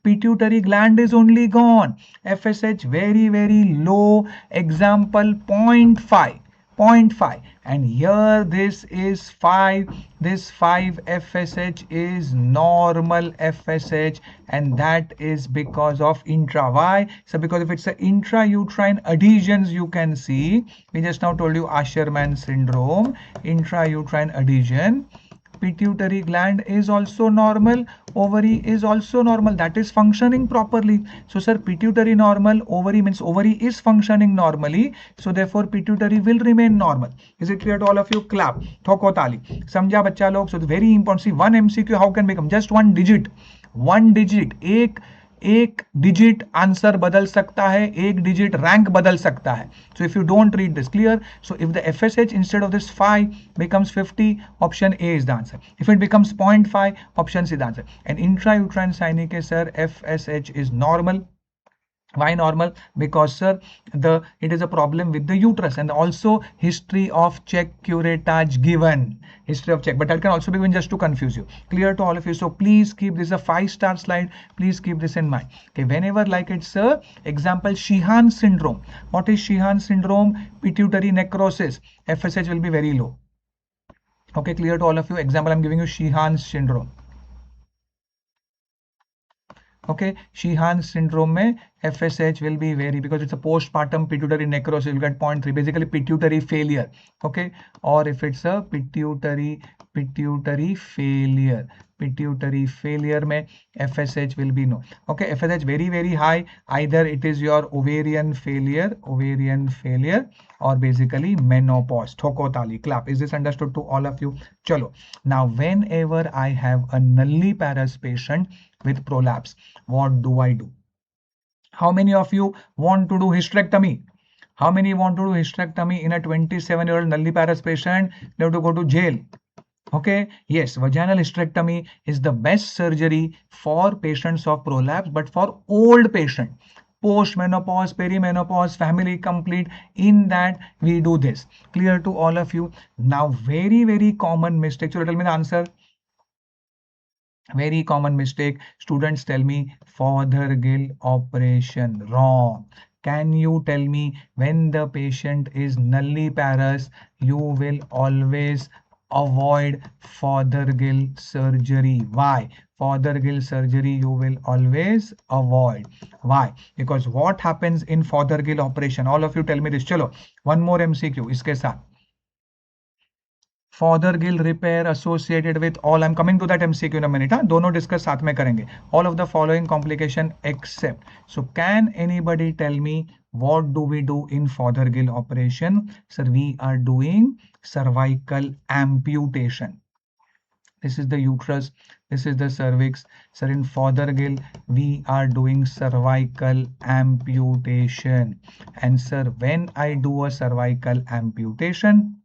Pituitary gland is only gone. FSH very low. Example 0.5. And here this is 5. This 5 FSH is normal FSH, and that is because of intra. Why? So because if it's an intrauterine adhesions, you can see, we just now told you Asherman syndrome, intrauterine adhesion. Pituitary gland is also normal, ovary is also normal, that is functioning properly. So sir, pituitary normal, ovary means ovary is functioning normally, so therefore pituitary will remain normal. Is it clear to all of you? Clap. Thoko tali. Samjha bachcha log? So it's very important. See, one MCQ how can become just one digit. एक digit answer बदल सकता है, एक digit rank बदल सकता है. So if you don't read this, clear? So if the FSH instead of this 5 becomes 50, option A is the answer. If it becomes 0.5, option C is the answer. And intrauterine signing ke sir, FSH is normal. Why normal? Because sir, it is a problem with the uterus, and also history of check curettage given. History of check, but that can also be given just to confuse you. Clear to all of you? So please keep this a 5-star slide. Please keep this in mind. Okay, whenever like it's a example Sheehan syndrome. What is Sheehan syndrome? Pituitary necrosis. FSH will be very low. Okay, clear to all of you? Example I'm giving you Sheehan syndrome. Okay, Sheehan syndrome mein FSH will be very, because it's a postpartum pituitary necrosis, you'll get 0.3, basically pituitary failure. Okay, or if it's a pituitary failure mein FSH will be no. Okay, FSH very high, either it is your ovarian failure or basically menopause. Thoko tali. Clap. Is this understood to all of you? Chalo. Now whenever I have a nulliparous patient with prolapse, what do I do? How many of you want to do hysterectomy? How many want to do hysterectomy in a 27-year-old nulliparous patient? They have to go to jail. Okay, yes, vaginal hysterectomy is the best surgery for patients of prolapse, but for old patient, post-menopause, perimenopause, family complete, in that we do this. Clear to all of you? Now, very common mistake. So tell me the answer. Very common mistake. Students tell me Fothergill operation. Wrong. Can you tell me when the patient is nulliparous, you will always avoid Fothergill surgery. Why? Fothergill surgery you will always avoid. Why? Because what happens in Fothergill operation? All of you tell me this. Chalo, one more MCQ इसके साथ. Fothergill repair associated with all. I'm coming to that MCQ in a minute. हाँ दोनों discuss साथ में करेंगे. All of the following complication except. So can anybody tell me what do we do in Fothergill operation? Sir, we are doing cervical amputation. This is the uterus. This is the cervix. Sir, in Fothergill we are doing cervical amputation. And sir, when I do a cervical amputation,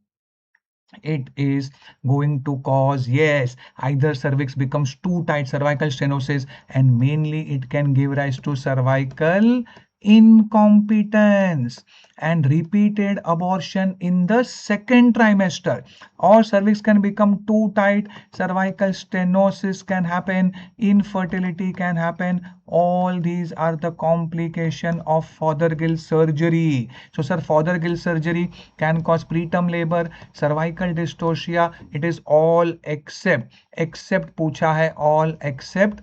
it is going to cause, yes, either cervix becomes too tight, cervical stenosis, and mainly it can give rise to cervical incompetence and repeated abortion in the second trimester, or cervix can become too tight, cervical stenosis can happen, infertility can happen. All these are the complication of Fothergill surgery. So sir, Fothergill surgery can cause preterm labor, cervical dystocia. It is all except पूछा है all except.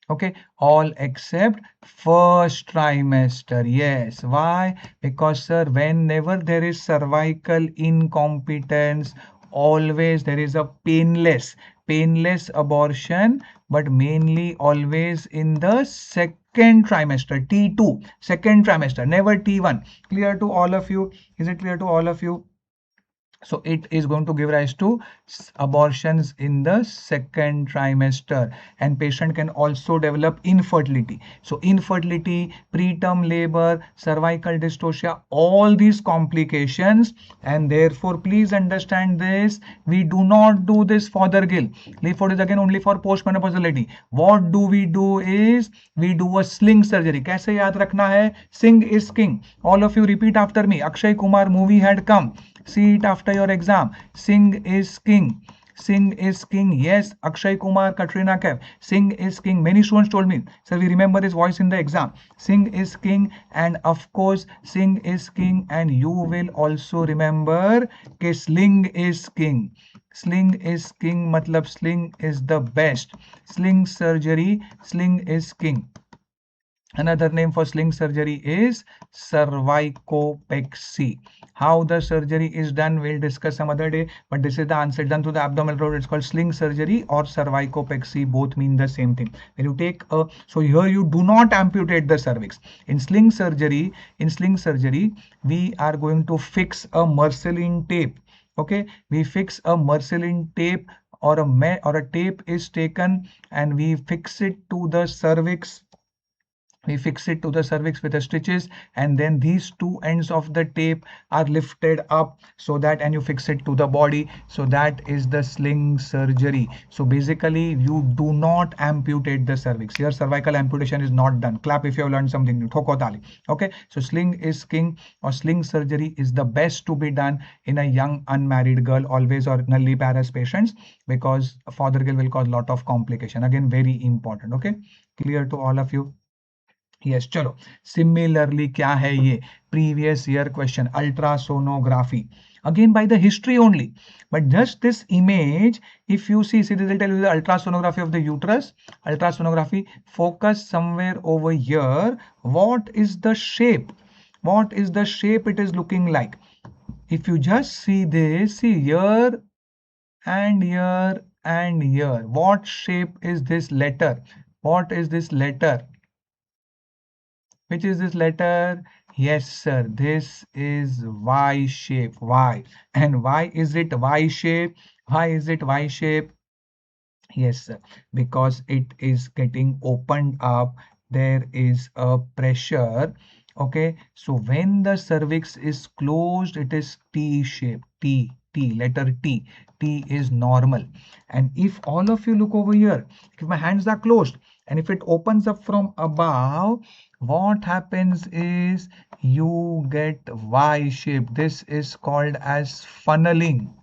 Okay, all except first trimester. Yes. Why? Because sir, whenever there is cervical incompetence, always there is a painless abortion, but mainly always in the second trimester, T2, second trimester, never T1. Clear to all of you? Is it clear to all of you? So it is going to give rise to abortions in the second trimester, and patient can also develop infertility. So infertility, preterm labor, cervical dystocia, all these complications, and therefore please understand this, we do not do this Fothergill. Leave for is again only for postmenopausal lady. What do? Is we do a sling surgery. कैसे याद रखना है? Sing is king. All of you repeat after me. Akshay Kumar movie had come. See it after your exam. Sing is king. Sing is king. Yes, Akshay Kumar, Katrina Kaif. Sing is king. Many students told me, sir, we remember his voice in the exam. Sing is king, and of course, Sing is king, and you will also remember that sling is king. Sling is king, matlab sling is the best. Sling surgery, sling is king. Another name for sling surgery is cervicopexy. How the surgery is done, we'll discuss some other day, but this is the answer. Done to the abdominal road. It's called sling surgery or cervicopexy. Both mean the same thing. When you take a, so here you do not amputate the cervix. In sling surgery, we are going to fix a Marcelin tape. Okay, we fix a Marcelin tape, or a tape is taken and we fix it to the cervix. We fix it to the cervix with the stitches, and then these two ends of the tape are lifted up so that, and you fix it to the body. So that is the sling surgery. So basically you do not amputate the cervix. Here cervical amputation is not done. Clap if you have learned something new. Thoko tali. Okay, so sling is king, or sling surgery is the best to be done in a young unmarried girl always, or nulliparous patients, because Fothergill will cause lot of complication. Again, very important. Okay, clear to all of you? Yes, चलो. Similarly, क्या है ये? Previous year question, ultrasonography. Again by the history only, but just this image, if you see, they will tell you the ultrasonography of the uterus. Ultrasonography, focus somewhere over here. What is the shape? What is the shape it is looking like? If you just see this, see here and here and here. What shape is this letter? What is this letter? Which is this letter? Yes, sir. This is Y shape. Y. And why is it Y shape? Why is it Y shape? Yes, sir. Because it is getting opened up. There is a pressure. Okay. So when the cervix is closed, it is T shape. T. Letter T. T is normal. And if all of you look over here, if my hands are closed, and if it opens up from above, what happens is you get Y shape. This is called as funneling.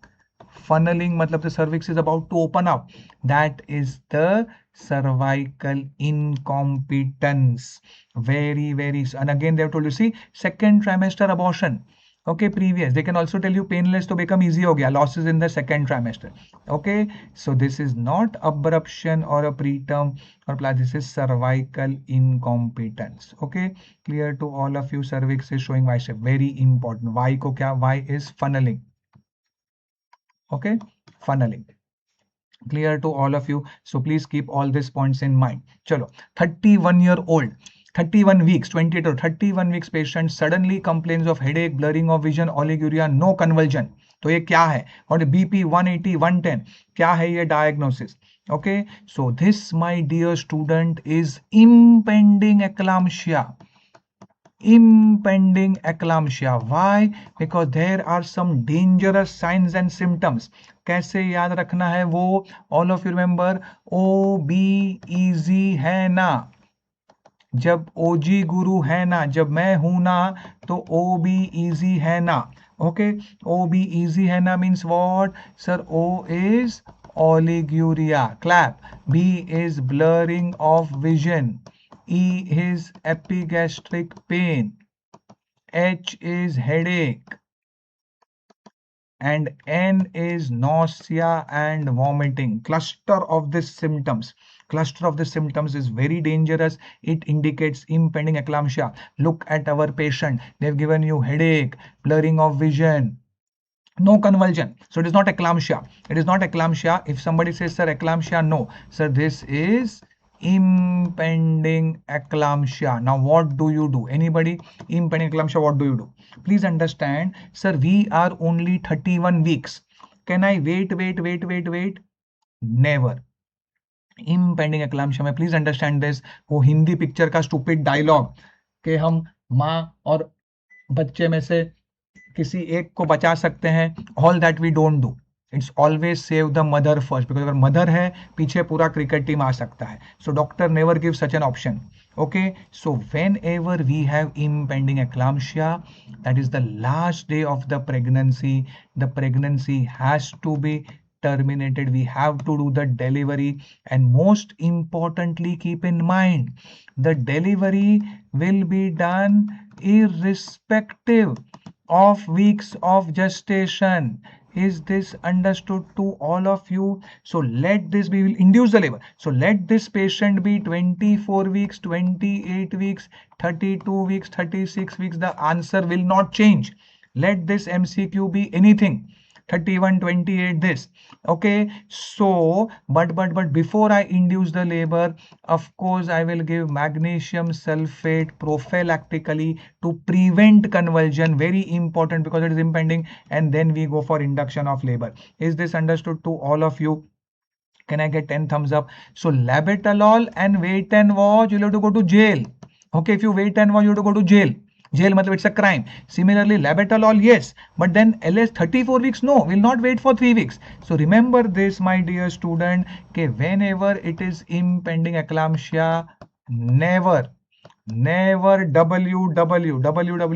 Funneling matlab the cervix is about to open up. That is the cervical incompetence. Very, and again they have told you, see, second trimester abortion. Okay, previous. They can also tell you painless to become easy ho gaya, losses in the second trimester. Okay, so this is not abruption or a preterm or this is cervical incompetence. Okay, clear to all of you. Cervix is showing Y shape. Very important. Y ko kya? Y is funneling. Okay, funneling. Clear to all of you. So please keep all these points in mind. Chalo, 31-year-old, 31 weeks, 20 to 31 weeks patient suddenly complains of headache, blurring of vision, oliguria, no convulsion. तो ये क्या है? और BP 180, 110 क्या है ये diagnosis? Okay, so this, my dear student, is impending eclampsia. Impending eclampsia. Why? Because there are some dangerous signs and symptoms. कैसे याद रखना है वो? All of you remember OBEG है ना, जब OG गुरु है ना, जब मैं हूं ना तो OBEG है ना. Okay, OBEG है ना means what? Sir, O is oliguria. Clap. B is blurring of vision. E is epigastric pain. H is headache. And N is nausea and vomiting. Cluster of these symptoms. Cluster of the symptoms is very dangerous. It indicates impending eclampsia. Look at our patient. They've given you headache, blurring of vision, no convulsion. So it is not eclampsia. It is not eclampsia. If somebody says, sir, eclampsia, no. Sir, this is impending eclampsia. Now, what do you do? Anybody? Impending eclampsia, what do you do? Please understand, sir, we are only 31 weeks. Can I wait? Never. Impending eclampsia में please understand this. वो Hindi picture का stupid dialogue कि हम माँ और बच्चे में से किसी एक को बचा सकते हैं, all that we don't do. It's always save the mother first, because अगर mother है पीछे पूरा क्रिकेट टीम आ सकता है. So doctor never gives such an option. Okay, so whenever we have impending eclampsia, that is the last day of the pregnancy has to be terminated. We have to do the delivery, and most importantly, keep in mind the delivery will be done irrespective of weeks of gestation. Is this understood to all of you? So let this be, will induce the labor. So let this patient be 24 weeks, 28 weeks, 32 weeks, 36 weeks. The answer will not change. Let this MCQ be anything. 31, 28, this. Okay, so but before I induce the labor, of course I will give magnesium sulfate prophylactically to prevent convulsion. Very important, because it is impending, and then we go for induction of labor. Is this understood to all of you? Can I get 10 thumbs up? So labetalol and wait and watch, you'll have to go to jail. Okay, if you wait and watch, you have to go to jail. Jail matlab it's a crime. Similarly, labetalol, yes, but then LS 34 weeks, no, will not wait for 3 weeks. So remember this, my dear student, okay, whenever it is impending eclampsia, never WW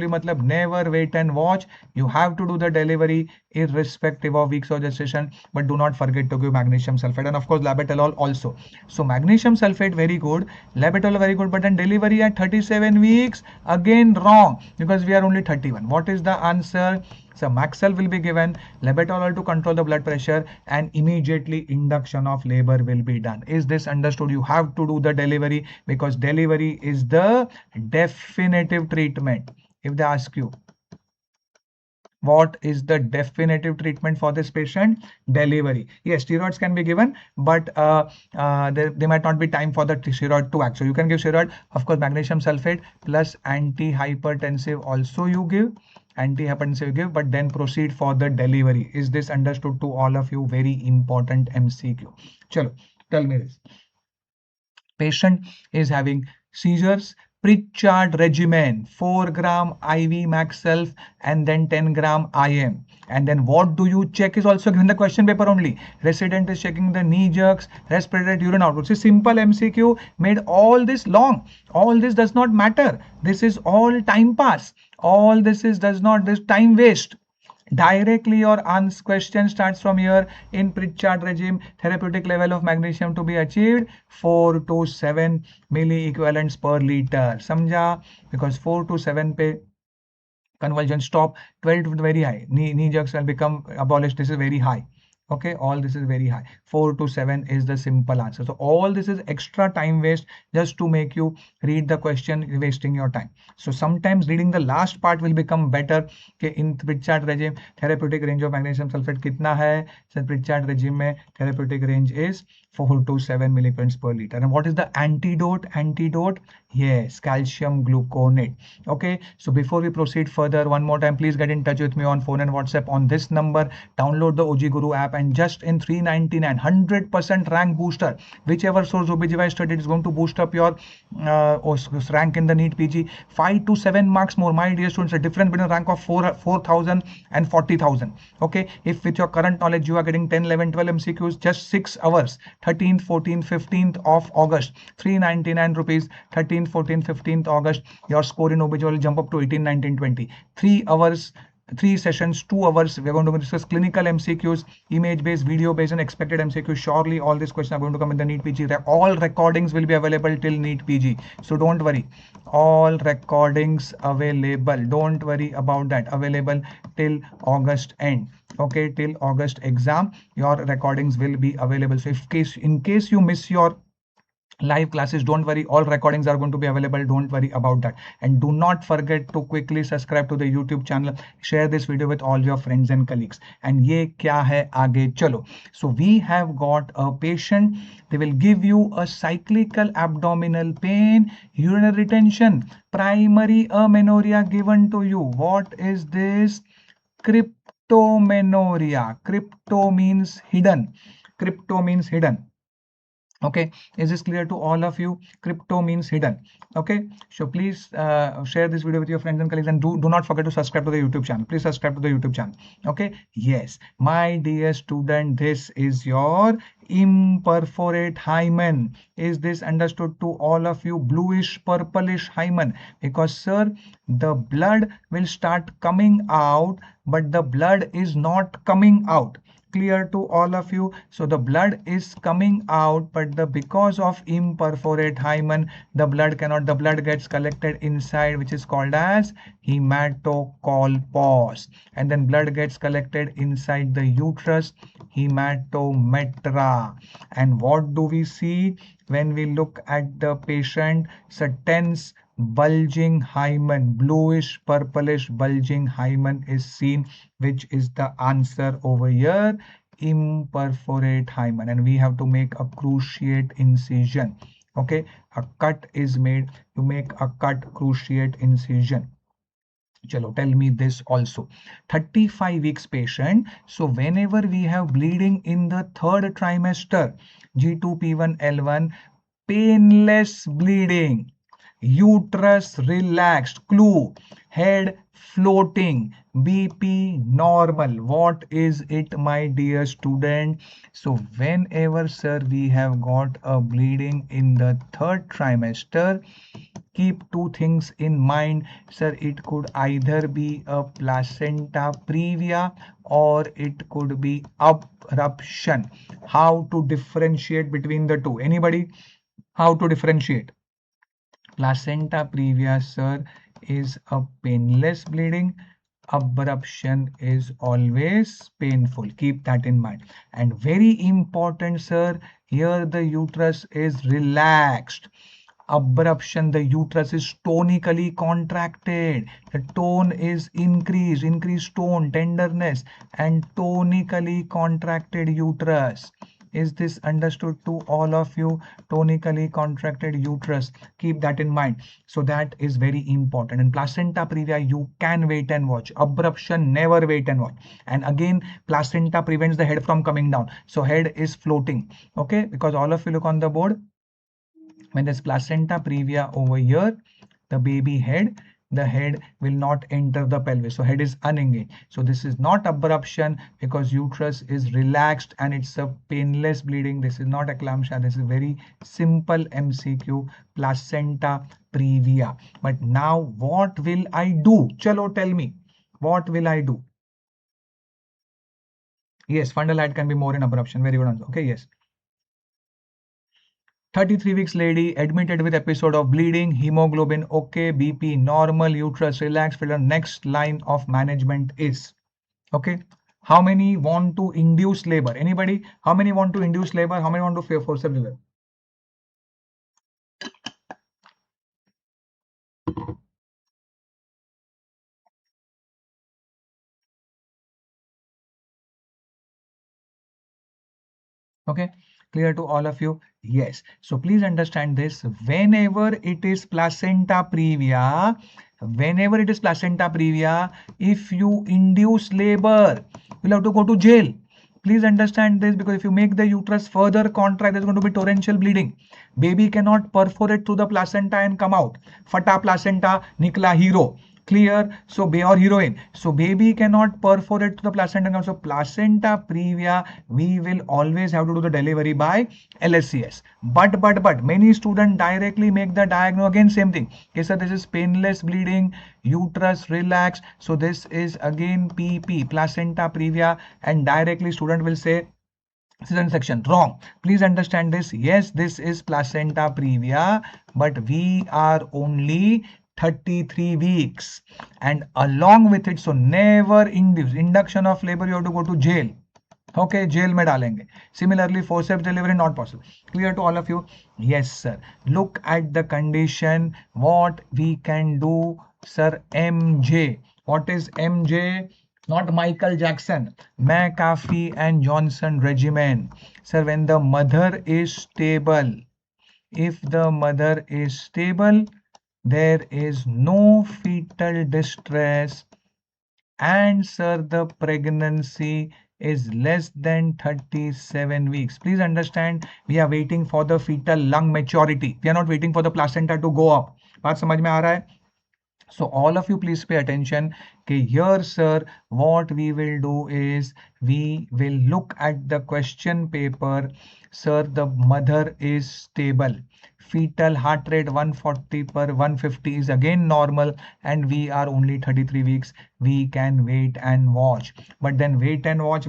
matlab never wait and watch. You have to do the delivery irrespective of weeks of gestation, but do not forget to give magnesium sulfate, and of course labetalol also. So magnesium sulfate very good, labetalol very good, but then delivery at 37 weeks again wrong, because we are only 31. What is the answer? So Maxel will be given, labetalol to control the blood pressure, and immediately induction of labor will be done. Is this understood? You have to do the delivery, because delivery is the definitive treatment. If they ask you, what is the definitive treatment for this patient? Delivery. Yes, steroids can be given, but there might not be time for the steroid to act. So you can give steroid, of course, magnesium sulfate plus antihypertensive also you give. Antihypertensive you give, but then proceed for the delivery. Is this understood to all of you? Very important MCQ. Chalo, tell me this. Patient is having seizures. Pritchard regimen, 4 gram IV max self and then 10 gram IM. And then what do you check is also given the question paper only. Resident is checking the knee jerks, respiratory urine output. So simple MCQ made all this long. All this does not matter. This is all time pass. All this is this time waste. Directly your question starts from here. In Pritchard regime, therapeutic level of magnesium to be achieved 4 to 7 milli equivalents per liter. समझा? Because 4 to 7 पे convulsion stop. 12 very high, knee jerks will become abolished. This is very high. Okay, all this is very high. 4 to 7 is the simple answer. So all this is extra time waste just to make you read the question, wasting your time. So sometimes reading the last part will become better. Okay, in Pritchard regime, therapeutic range of magnesium sulfate कितना है? So Pritchard regime में therapeutic range is 4 to 7 milligrams per liter. And what is the antidote? Antidote, yes, calcium gluconate. Okay, so before we proceed further, one more time, please get in touch with me on phone and WhatsApp on this number. Download the OGGuru app, and just in 399, 100% rank booster. Whichever source OBGY studied is going to boost up your rank in the NEETPG. 5 to 7 marks more. My dear students, a difference between rank of 4,000 and 40,000. Okay, if with your current knowledge you are getting 10, 11, 12 MCQs, just 6 hours. 13th, 14th, 15th of August, 399 rupees. 13th, 14th, 15th August, your score in OBGY will jump up to 18, 19, 20. 3 hours, 3 sessions, 2 hours. We're going to discuss clinical MCQs, image-based, video-based, and expected MCQs. Surely all these questions are going to come in the NEETPG. All recordings will be available till NEETPG. So don't worry. All recordings available. Don't worry about that. Available till August end. Okay, till August exam, your recordings will be available. So in case you miss your live classes, don't worry, all recordings are going to be available. Don't worry about that. And do not forget to quickly subscribe to the YouTube channel. Share this video with all your friends and colleagues. And ye kya hai aage chalo. So we have got a patient. They will give you a cyclical abdominal pain, urinary retention, primary amenorrhea given to you. What is this? Cryptomenorrhea. Crypto means hidden. Crypto means hidden. Okay, is this clear to all of you? Crypto means hidden. Okay, so please share this video with your friends and colleagues, and do not forget to subscribe to the YouTube channel. Please subscribe to the YouTube channel. Okay, yes, my dear student, this is your imperforate hymen. Is this understood to all of you? Bluish purplish hymen, because sir, the blood will start coming out, but the blood is not coming out. Clear to all of you? So the blood is coming out, but because of imperforate hymen, the blood gets collected inside, which is called as hematocolpos, and then blood gets collected inside the uterus, hematometra. And what do we see when we look at the patient? So tense bulging hymen, bluish purplish bulging hymen is seen, which is the answer over here, imperforate hymen. And we have to make a cruciate incision. Okay, a cut is made. You make a cut, cruciate incision. Chalo, tell me this also. 35 weeks patient. So whenever we have bleeding in the 3rd trimester, G2, P1, L1, painless bleeding, uterus relaxed, clue, head floating, BP normal. What is it, my dear student? So whenever sir we have got a bleeding in the 3rd trimester, keep 2 things in mind, sir. It could either be a placenta previa or it could be abruption. How to differentiate between the two? Anybody? How to differentiate? Placenta previa, sir, is a painless bleeding. Abruption is always painful. Keep that in mind. And very important, sir, here the uterus is relaxed. Abruption, the uterus is tonically contracted. The tone is increased tone, tenderness, and tonically contracted uterus. Is this understood to all of you? Tonically contracted uterus. Keep that in mind. So that is very important. And placenta previa, you can wait and watch. Abruption, never wait and watch. And again, placenta prevents the head from coming down. So head is floating. Okay, because all of you look on the board. When there's placenta previa over here, the baby head, the head will not enter the pelvis. So head is unengaged. So this is not abruption because uterus is relaxed and it's a painless bleeding. This is not eclampsia. This is very simple MCQ, placenta previa. But now what will I do? Chalo, tell me. What will I do? Yes, fundal height can be more in abruption. Very good answer. Okay, yes. 33 weeks lady, admitted with episode of bleeding, hemoglobin okay, BP normal, uterus relaxed. Fill the next line of management is, okay. How many want to induce labor? Anybody? How many want to induce labor? How many want to forceps labor? Okay, clear to all of you? Yes. So please understand this. Whenever it is placenta previa, if you induce labor, you'll have to go to jail. Please understand this, because if you make the uterus further contract, there's going to be torrential bleeding. Baby cannot perforate through the placenta and come out. Fata placenta, nikla hero. Clear? So or heroine. So baby cannot perforate to the placenta. So placenta previa, we will always have to do the delivery by LSCS. But many students directly make the diagnosis. Again same thing. Okay, sir, this is painless bleeding, uterus relaxed. So this is again PP, placenta previa, and directly student will say cesarean section. Wrong. Please understand this. Yes, this is placenta previa, but we are only 33 weeks, and along with it, so never induction of labor, you have to go to jail. Okay, jail mein dalenge. Similarly, forceps delivery not possible. Clear to all of you? Yes, sir. Look at the condition. What we can do, sir? MJ. What is MJ? Not Michael Jackson. McAfee and Johnson regimen. Sir, when the mother is stable, if the mother is stable, there is no fetal distress, and sir, the pregnancy is less than 37 weeks. Please understand, we are waiting for the fetal lung maturity. We are not waiting for the placenta to go up. बात समझ में आ रहा है? So all of you please pay attention. Okay, here sir, what we will do is we will look at the question paper. Sir, the mother is stable. Fetal heart rate 140 per 150 is again normal, and we are only 33 weeks. We can wait and watch. But then wait and watch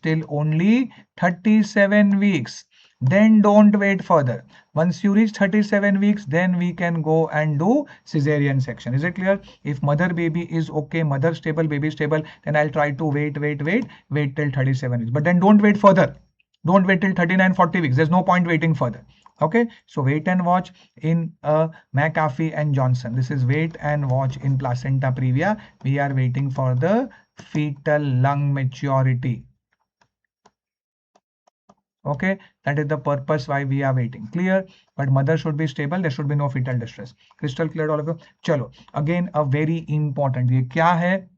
till only 37 weeks. Then don't wait further. Once you reach 37 weeks, then we can go and do cesarean section. Is it clear? If mother baby is okay, mother stable, baby stable, then I'll try to wait till 37 weeks. But then don't wait further. Don't wait till 39, 40 weeks. There's no point waiting further. Okay, so wait and watch in McAfee and Johnson. This is wait and watch in placenta previa. We are waiting for the fetal lung maturity. Okay, that is the purpose why we are waiting. Clear? But mother should be stable. There should be no fetal distress. Crystal clear all of you? Chalo. Again, a very important. ये क्या है?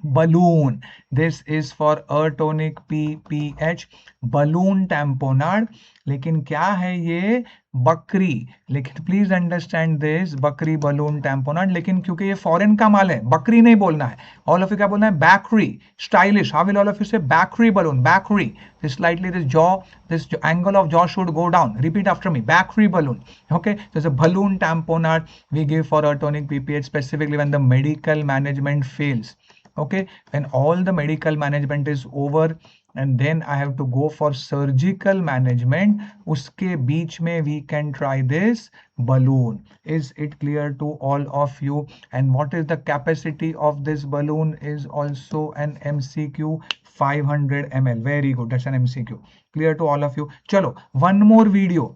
Balloon. This is for atonic PPH. Balloon tamponade. लेकिन क्या है ये? बकरी. लेकिन please understand this, बकरी बलून टैम्पोनाट. लेकिन क्योंकि ये फॉरेन का माल है, बकरी नहीं बोलना है. ऑल ऑफ यू क्या बोलना है? Bakery. Stylish. How will all of you say? Bakery balloon. Bakery. This slightly this jaw, this angle of jaw should go down. Repeat after me. Bakri balloon. Okay. There's a balloon tamponade we give for atonic PPH, specifically when the medical management fails. Okay. When all the medical management is over, and then I have to go for surgical management, uske beech mein we can try this balloon. Is it clear to all of you? And what is the capacity of this balloon is also an MCQ. 500 ml. Very good. That's an MCQ. Clear to all of you? चलो, one more video.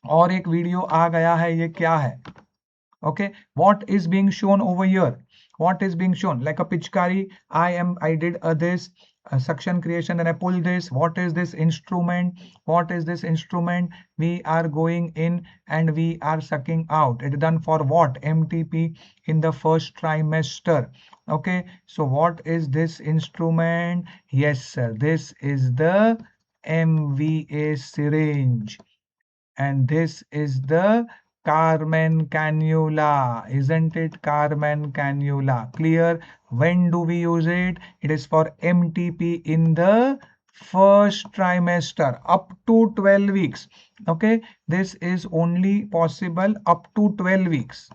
और एक video आ गया है. ये क्या है? Okay. What is being shown over here? What is being shown? Like a pichkari. I did this suction creation, then I pull this. What is this instrument? What is this instrument? We are going in and we are sucking out. It is done for what? MTP in the first trimester. Okay, so what is this instrument? Yes, sir. This is the MVA syringe. And this is the Carmen cannula. Isn't it? Carmen cannula. Clear? When do we use it? It is for MTP in the first trimester up to 12 weeks. Okay, this is only possible up to 12 weeks.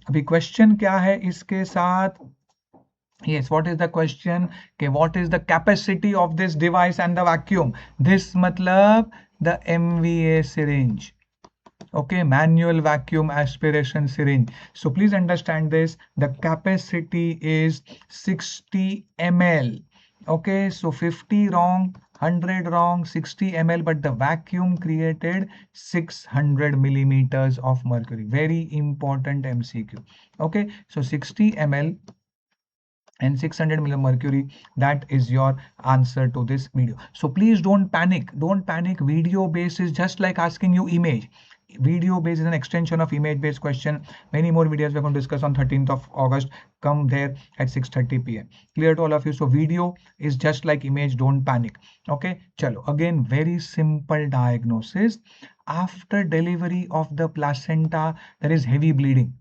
अभी question क्या है इसके साथ? Yes, what is the question? Okay, what is the capacity of this device and the vacuum? This matlab the MVA syringe. Okay, manual vacuum aspiration syringe. So please understand this. The capacity is 60 ml. Okay, so 50 wrong, 100 wrong, 60 ml, but the vacuum created 600 millimeters of mercury. Very important MCQ. Okay, so 60 ml and 600 million mercury, that is your answer to this video. So please don't panic. Video based is just like asking you image. Video based is an extension of image based question. Many more videos we're going to discuss on 13th of August. Come there at 6:30 p.m. Clear to all of you? So video is just like image. Don't panic. Okay, chalo. Again, very simple diagnosis. After delivery of the placenta, there is heavy bleeding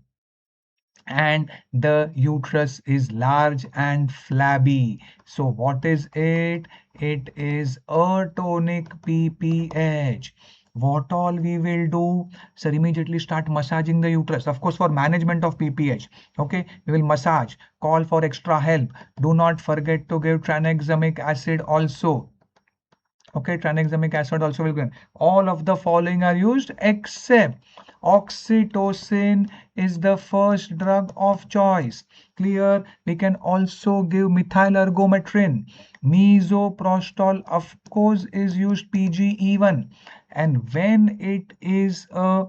and the uterus is large and flabby. So what is it? It is atonic PPH. What all we will do? Sir, immediately start massaging the uterus. Of course, for management of PPH. Okay, we will massage. Call for extra help. Do not forget to give tranexamic acid also. Okay, tranexamic acid also will be. All of the following are used except oxytocin is the first drug of choice. Clear? We can also give methylergometrin. Misoprostol, of course, is used PG even. And when it is a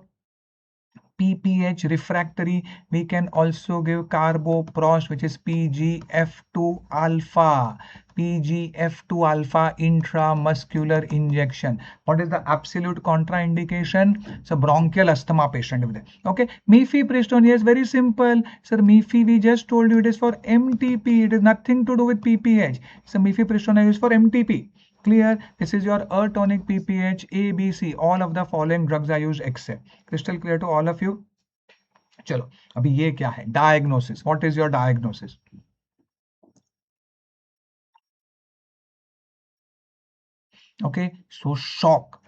PPH refractory, we can also give carboprost, which is PGF2 alpha. PGF2 alpha intramuscular injection. What is the absolute contraindication? So bronchial asthma patient with it. Okay, mifepristone, yes, very simple. Sir, mifi we just told you it is for MTP. It is nothing to do with PPH. So mifepristone is for MTP. Clear? This is your atonic PPH, ABC. All of the following drugs are used except. Crystal clear to all of you? चलो अभी ये क्या है? Diagnosis. What is your diagnosis? Okay, so shock.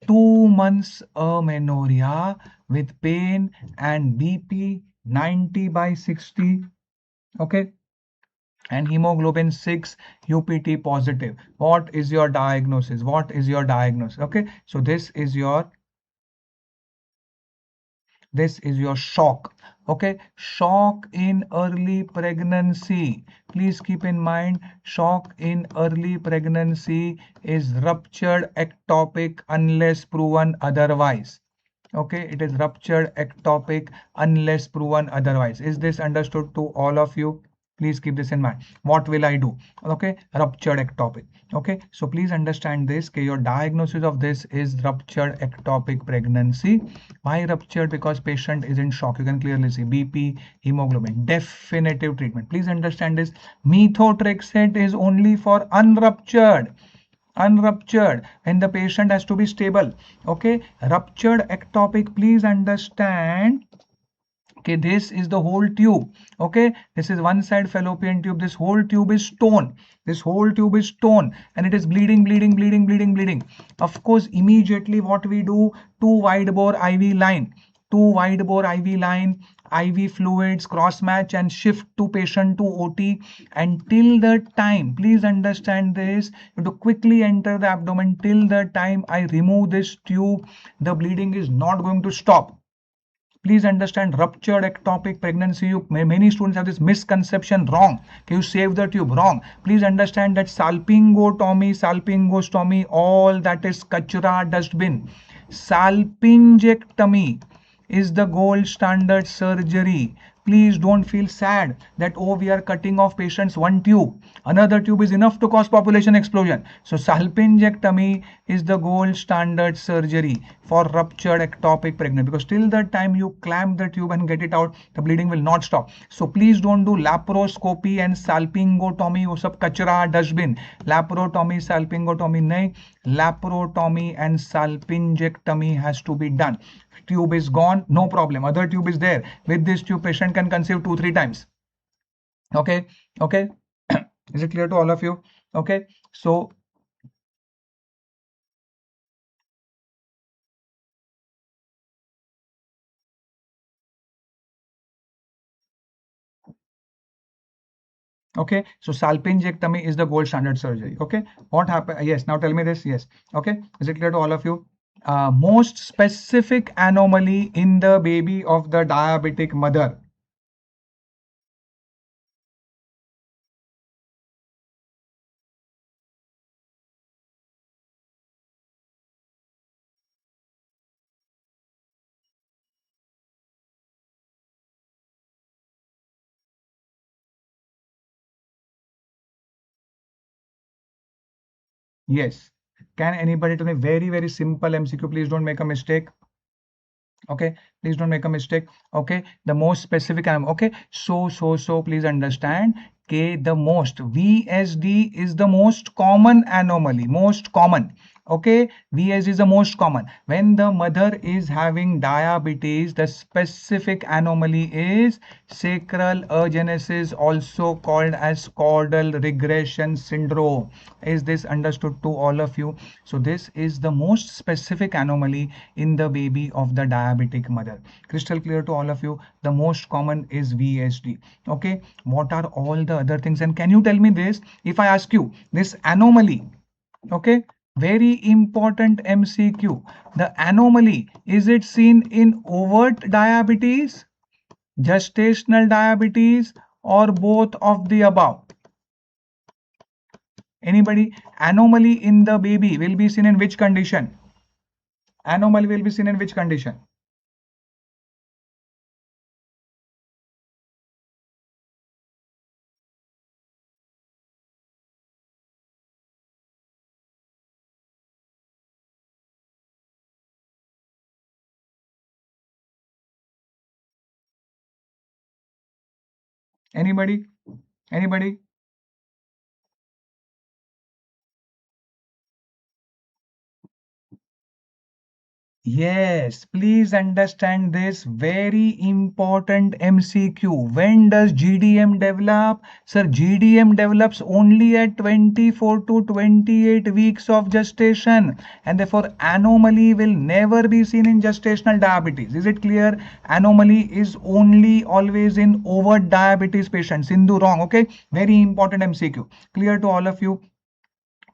2 months amenorrhea with pain and BP 90/60. Okay, and hemoglobin 6 UPT positive. What is your diagnosis? What is your diagnosis? Okay, so this is your shock. Okay, shock in early pregnancy. Please keep in mind, shock in early pregnancy is ruptured ectopic unless proven otherwise. Okay, it is ruptured ectopic unless proven otherwise. Is this understood to all of you? Please keep this in mind. What will I do? Okay, ruptured ectopic. Okay, so please understand this. Okay, your diagnosis of this is ruptured ectopic pregnancy. Why ruptured? Because patient is in shock. You can clearly see BP, hemoglobin. Definitive treatment. Please understand this. Methotrexate is only for unruptured when the patient has to be stable. Okay, ruptured ectopic, please understand. Okay, this is the whole tube. Okay, this is one side fallopian tube. This whole tube is stone. And it is bleeding. Of course, immediately what we do, two wide bore IV line, IV fluids, cross match and shift to patient to OT. And till the time, please understand this, you have to quickly enter the abdomen. Till the time I remove this tube, the bleeding is not going to stop. Please understand, ruptured ectopic pregnancy, many students have this misconception wrong. Can you save the tube? Wrong. Please understand that salpingostomy, all that is kachra dustbin. Salpingectomy is the gold standard surgery. Please don't feel sad that, oh, we are cutting off patients one tube. Another tube is enough to cause population explosion. So salpingectomy is the gold standard surgery for ruptured ectopic pregnancy, because till the time you clamp the tube and get it out, the bleeding will not stop. So please don't do laparoscopy and salpingotomy. वो सब कचरा dustbin. Laparotomy, salpingotomy नहीं. Laparotomy and salpingectomy has to be done. Tube is gone, no problem. Other tube is there. With this tube, patient can conceive 2-3 times. Okay, okay. Is it clear to all of you? Okay, so Okay, so salpingectomy is the gold standard surgery. Okay, what happened? Yes, now tell me this. Yes, okay, is it clear to all of you? Most specific anomaly in the baby of the diabetic mother. Yes, can anybody tell me very simple MCQ? Please don't make a mistake. Okay, please don't make a mistake. Okay, the most specific okay, so please understand, okay, the most VSD is the most common anomaly, most common. Okay, VSD is the most common. When the mother is having diabetes, the specific anomaly is sacral agenesis, also called as caudal regression syndrome. Is this understood to all of you? So this is the most specific anomaly in the baby of the diabetic mother. Crystal clear to all of you? The most common is VSD. Okay, what are all the other things? And can you tell me this, if I ask you this anomaly? Okay, very important MCQ. The anomaly, is it seen in overt diabetes, gestational diabetes, or both of the above? Anybody? Anomaly in the baby will be seen in which condition? Anomaly will be seen in which condition? Anybody? Anybody? Yes, please understand this very important MCQ. When does GDM develop? Sir, GDM develops only at 24 to 28 weeks of gestation, and therefore anomaly will never be seen in gestational diabetes. Is it clear? Anomaly is only always in overt diabetes patients. Sindhu wrong. Okay, very important MCQ. Clear to all of you?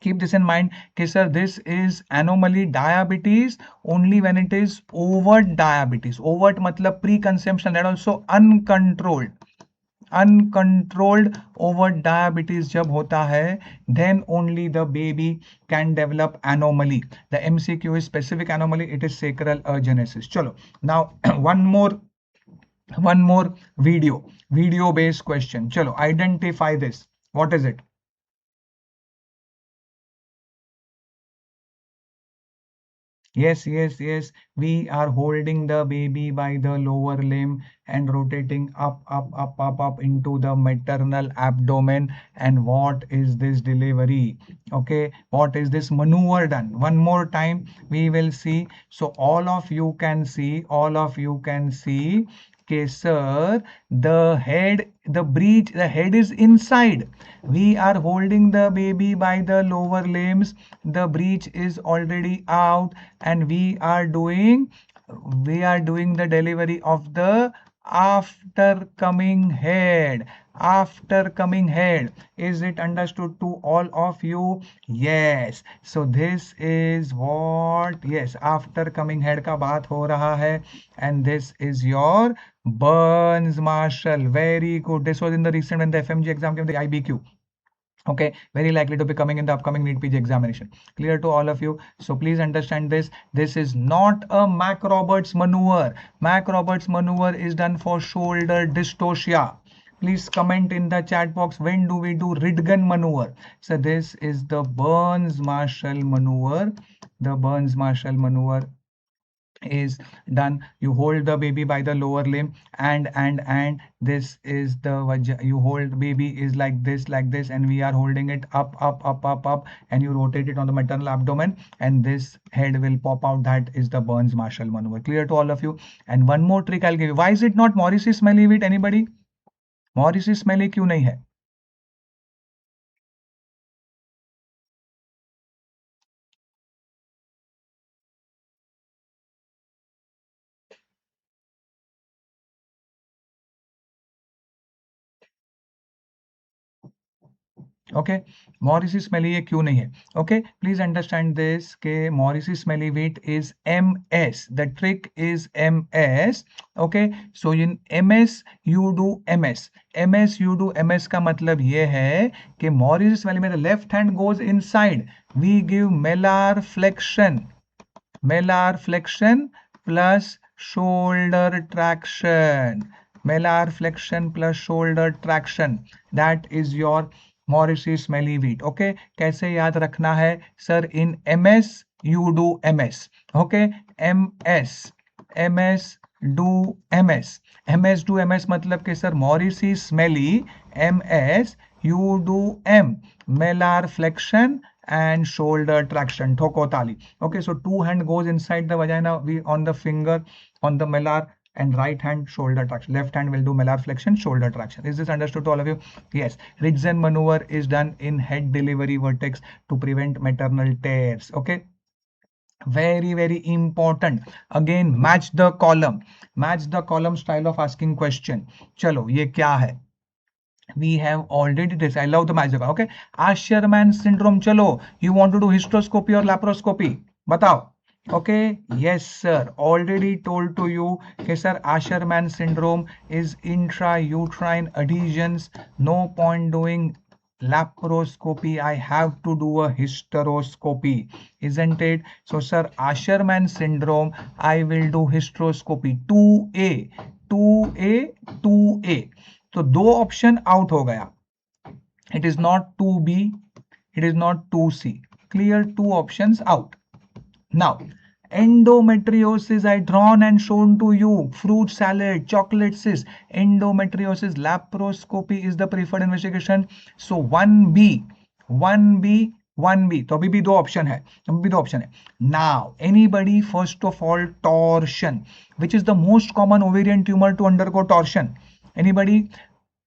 Keep this in mind. Okay, sir, this is anomaly diabetes only when it is overt diabetes. Overt matlab pre-consumption and also uncontrolled. Uncontrolled overt diabetes jab hota hai, then only the baby can develop anomaly. The MCQ is specific anomaly. It is sacral agenesis. Chalo. Now one more video based question. Chalo, identify this. What is it? Yes. We are holding the baby by the lower limb and rotating up into the maternal abdomen. And what is this delivery? Okay, what is this maneuver done? One more time, we will see. So all of you can see. Okay, sir, the head is inside. We are holding the baby by the lower limbs. The breech is already out, and we are doing the delivery of the after coming head. After coming head. Is it understood to all of you? Yes. So this is what, yes, after coming head ka baat ho raha hai, and this is your Burns Marshall. Very good. This was in the recent when the FMG exam came, the IBQ. Okay, very likely to be coming in the upcoming NEETPG examination. Clear to all of you? So please understand this. This is not a Mac Roberts maneuver. Mac Roberts maneuver is done for shoulder dystocia. Please comment in the chat box, when do we do Ridgen maneuver? So this is the Burns Marshall maneuver. The Burns Marshall maneuver is done. You hold the baby by the lower limb, and this is the you hold baby is like this, and we are holding it up, and you rotate it on the maternal abdomen, and this head will pop out. That is the Burns Marshall maneuver. Clear to all of you? And one more trick I'll give you. Why is it not Morrissey smelly with anybody? Morrissey smelly क्यों नहीं है? Okay, Morrissey smelly ये क्यों नहीं है? Okay, please understand this के Morrissey smelly wheat is MS. The trick is MS. Okay, so in MS you do MS. MS you do MS का मतलब ये है कि Morrissey smelly में the left hand goes inside. We give malar flexion plus shoulder traction. Malar flexion plus shoulder traction. That is your Morrissey smelly wheat. Okay, कैसे याद रखना है sir? In MS you do MS. Okay, MS do MS do MS मतलब कि sir Morrissey smelly MS you do M malar flexion and shoulder traction. Thoko tali. Okay, so two hand goes inside the vagina, we on the finger on the malar, and right hand shoulder traction. Left hand will do malar flexion, shoulder traction. Is this understood to all of you? Yes. Ridzen maneuver is done in head delivery vertex to prevent maternal tears. Okay. Very, very important. Again, match the column. Match the column style of asking question. Chalo, ye kya hai? We have already this. I love the magic. Okay, Asherman syndrome. Chalo, you want to do hysteroscopy or laparoscopy? Batao. Okay, yes sir, already told to you. Okay sir, Asherman syndrome is intrauterine adhesions. No point doing laparoscopy. I have to do a hysteroscopy, isn't it? So sir, Asherman syndrome, I will do hysteroscopy. 2A 2A तो दो option out हो गया. It is not 2B, it is not 2C. Clear, two options out. Now, endometriosis I drawn and shown to you. Fruit salad, chocolate cyst, endometriosis, laparoscopy is the preferred investigation. So 1B. तो अभी भी दो option है. Now, anybody, first of all, torsion. Which is the most common ovarian tumor to undergo torsion? Anybody?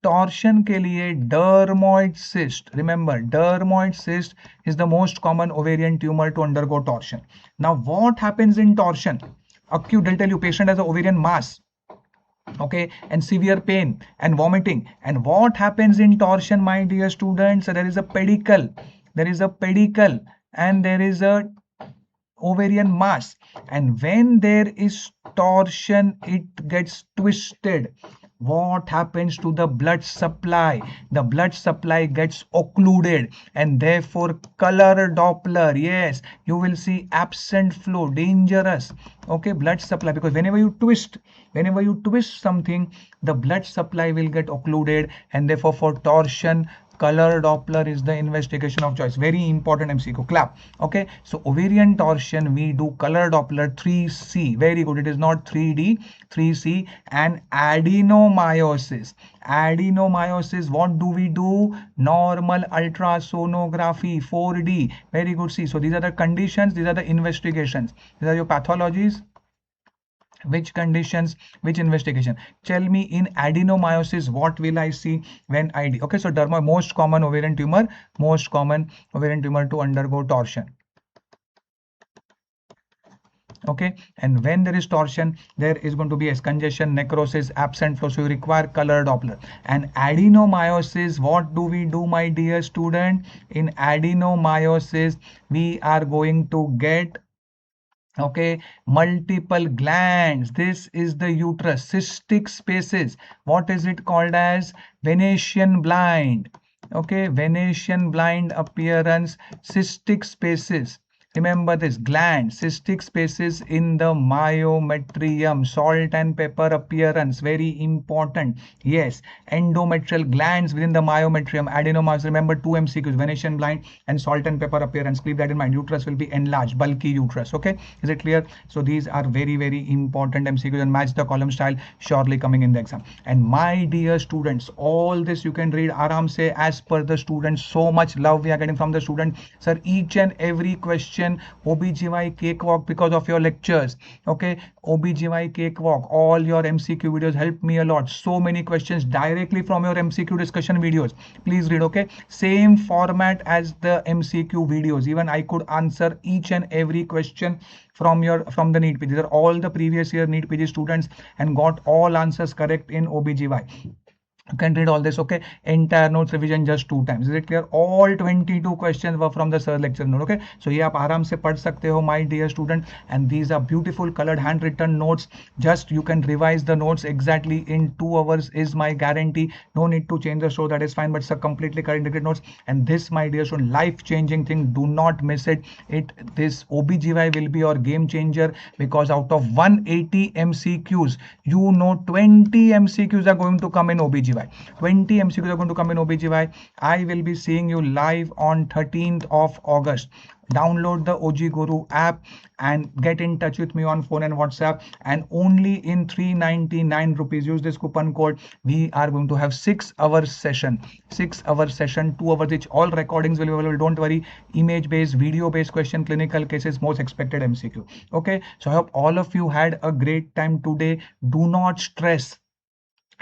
Torsion के लिए dermoid cyst. Remember, dermoid cyst is the most common ovarian tumor to undergo torsion. Now, what happens in torsion? Acute, they'll tell you, patient has an ovarian mass. Okay, and severe pain and vomiting. And what happens in torsion, my dear students? There is a pedicle. And there is a ovarian mass. And when there is torsion, it gets twisted. What happens to the blood supply? The blood supply gets occluded, and therefore color Doppler, yes, you will see absent flow, dangerous. Okay, blood supply, because whenever you twist something, the blood supply will get occluded, and therefore for torsion, color Doppler is the investigation of choice. Very important MCQ. Clap. Okay, so ovarian torsion, we do color Doppler 3C. Very good. It is not 3D, 3C. And adenomyosis. What do we do? Normal ultrasonography 4D. Very good. See, so these are the conditions, these are the investigations, these are your pathologies. Which conditions, which investigation? Tell me, in adenomyosis, what will I see when I do? Okay, so derma, most common ovarian tumor to undergo torsion. Okay, and when there is torsion, there is going to be a congestion, necrosis, absent flow, so you require color Doppler. And adenomyosis, what do we do, my dear student? In adenomyosis, we are going to get, okay, multiple glands. This is the uterus, cystic spaces. What is it called as? Venetian blind. Okay, Venetian blind appearance, cystic spaces. Remember this, gland, cystic spaces in the myometrium, salt and pepper appearance, very important. Yes, endometrial glands within the myometrium, adenomas. Remember 2 MCQs, Venetian blind and salt and pepper appearance. Keep that in mind. Uterus will be enlarged, bulky uterus. Okay, is it clear? So these are very, very important MCQs, and match the column style surely coming in the exam. And my dear students, all this you can read aram se as per the students. So much love we are getting from the student. Sir, each and every question, OBGY cakewalk because of your lectures. Okay, OBGY cakewalk, all your MCQ videos help me a lot. So many questions directly from your MCQ discussion videos. Please read. Okay, same format as the MCQ videos. Even I could answer each and every question from the NEETPG. These are all the previous year NEETPG students and got all answers correct in OBGY. You can read all this, okay? Entire notes revision just 2 times. Is it clear? All 22 questions were from the sir lecture note, okay? So ये आप आराम से पढ़ सकते हो, my dear student. And these are beautiful colored handwritten notes. Just you can revise the notes exactly in 2 hours is my guarantee. No need to change the show, that is fine. But it's a completely correct notes. And this, my dear student, life-changing thing. Do not miss it. This OBGY will be your game changer, because out of 180 MCQs, you know 20 MCQs are going to come in OBGY. 20 MCQs are going to come in OBGY. I will be seeing you live on 13th of August. Download the OGGuru app and get in touch with me on phone and WhatsApp, and only in 399 rupees, use this coupon code, we are going to have 6-hour session, 6-hour session, 2 hours each. All recordings will be available, don't worry. Image based, video based question, clinical cases, most expected MCQ. Okay, so I hope all of you had a great time today. Do not stress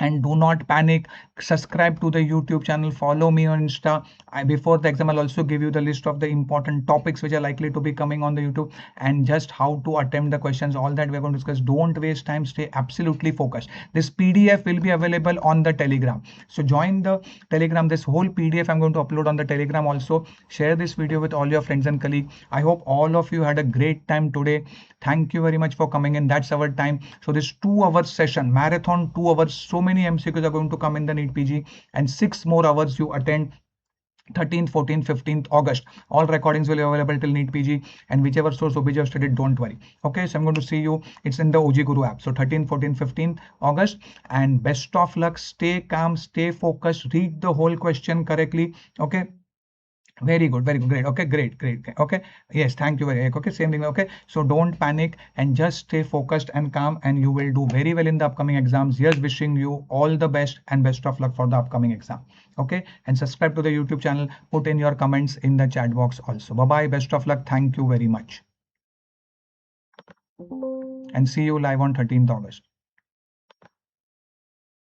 and do not panic. Subscribe to the YouTube channel, follow me on Insta. Before the exam, I'll also give you the list of the important topics which are likely to be coming on the YouTube, and just how to attempt the questions. All that we're going to discuss. Don't waste time, stay absolutely focused. This PDF will be available on the Telegram, so join the Telegram. This whole PDF I'm going to upload on the Telegram also. Share this video with all your friends and colleagues. I hope all of you had a great time today. Thank you very much for coming in. That's our time. So this 2-hour session, marathon 2 hours, so many MCQs are going to come in the NEETPG, and 6 more hours you attend 13th, 14th, 15th August. All recordings will be available till NEETPG, and whichever source OBGY you studied, don't worry. Okay, so I'm going to see you. It's in the OGGuru app. So 13th, 14th, 15th August, and best of luck. Stay calm, stay focused, read the whole question correctly. Okay. Very good, great. Okay, great. Okay, yes, thank you very much. Okay, same thing. Okay, so don't panic and just stay focused and calm, and you will do very well in the upcoming exams. Yes, wishing you all the best and best of luck for the upcoming exam. Okay, and subscribe to the YouTube channel. Put in your comments in the chat box also. Bye bye, best of luck. Thank you very much, and see you live on 13th August.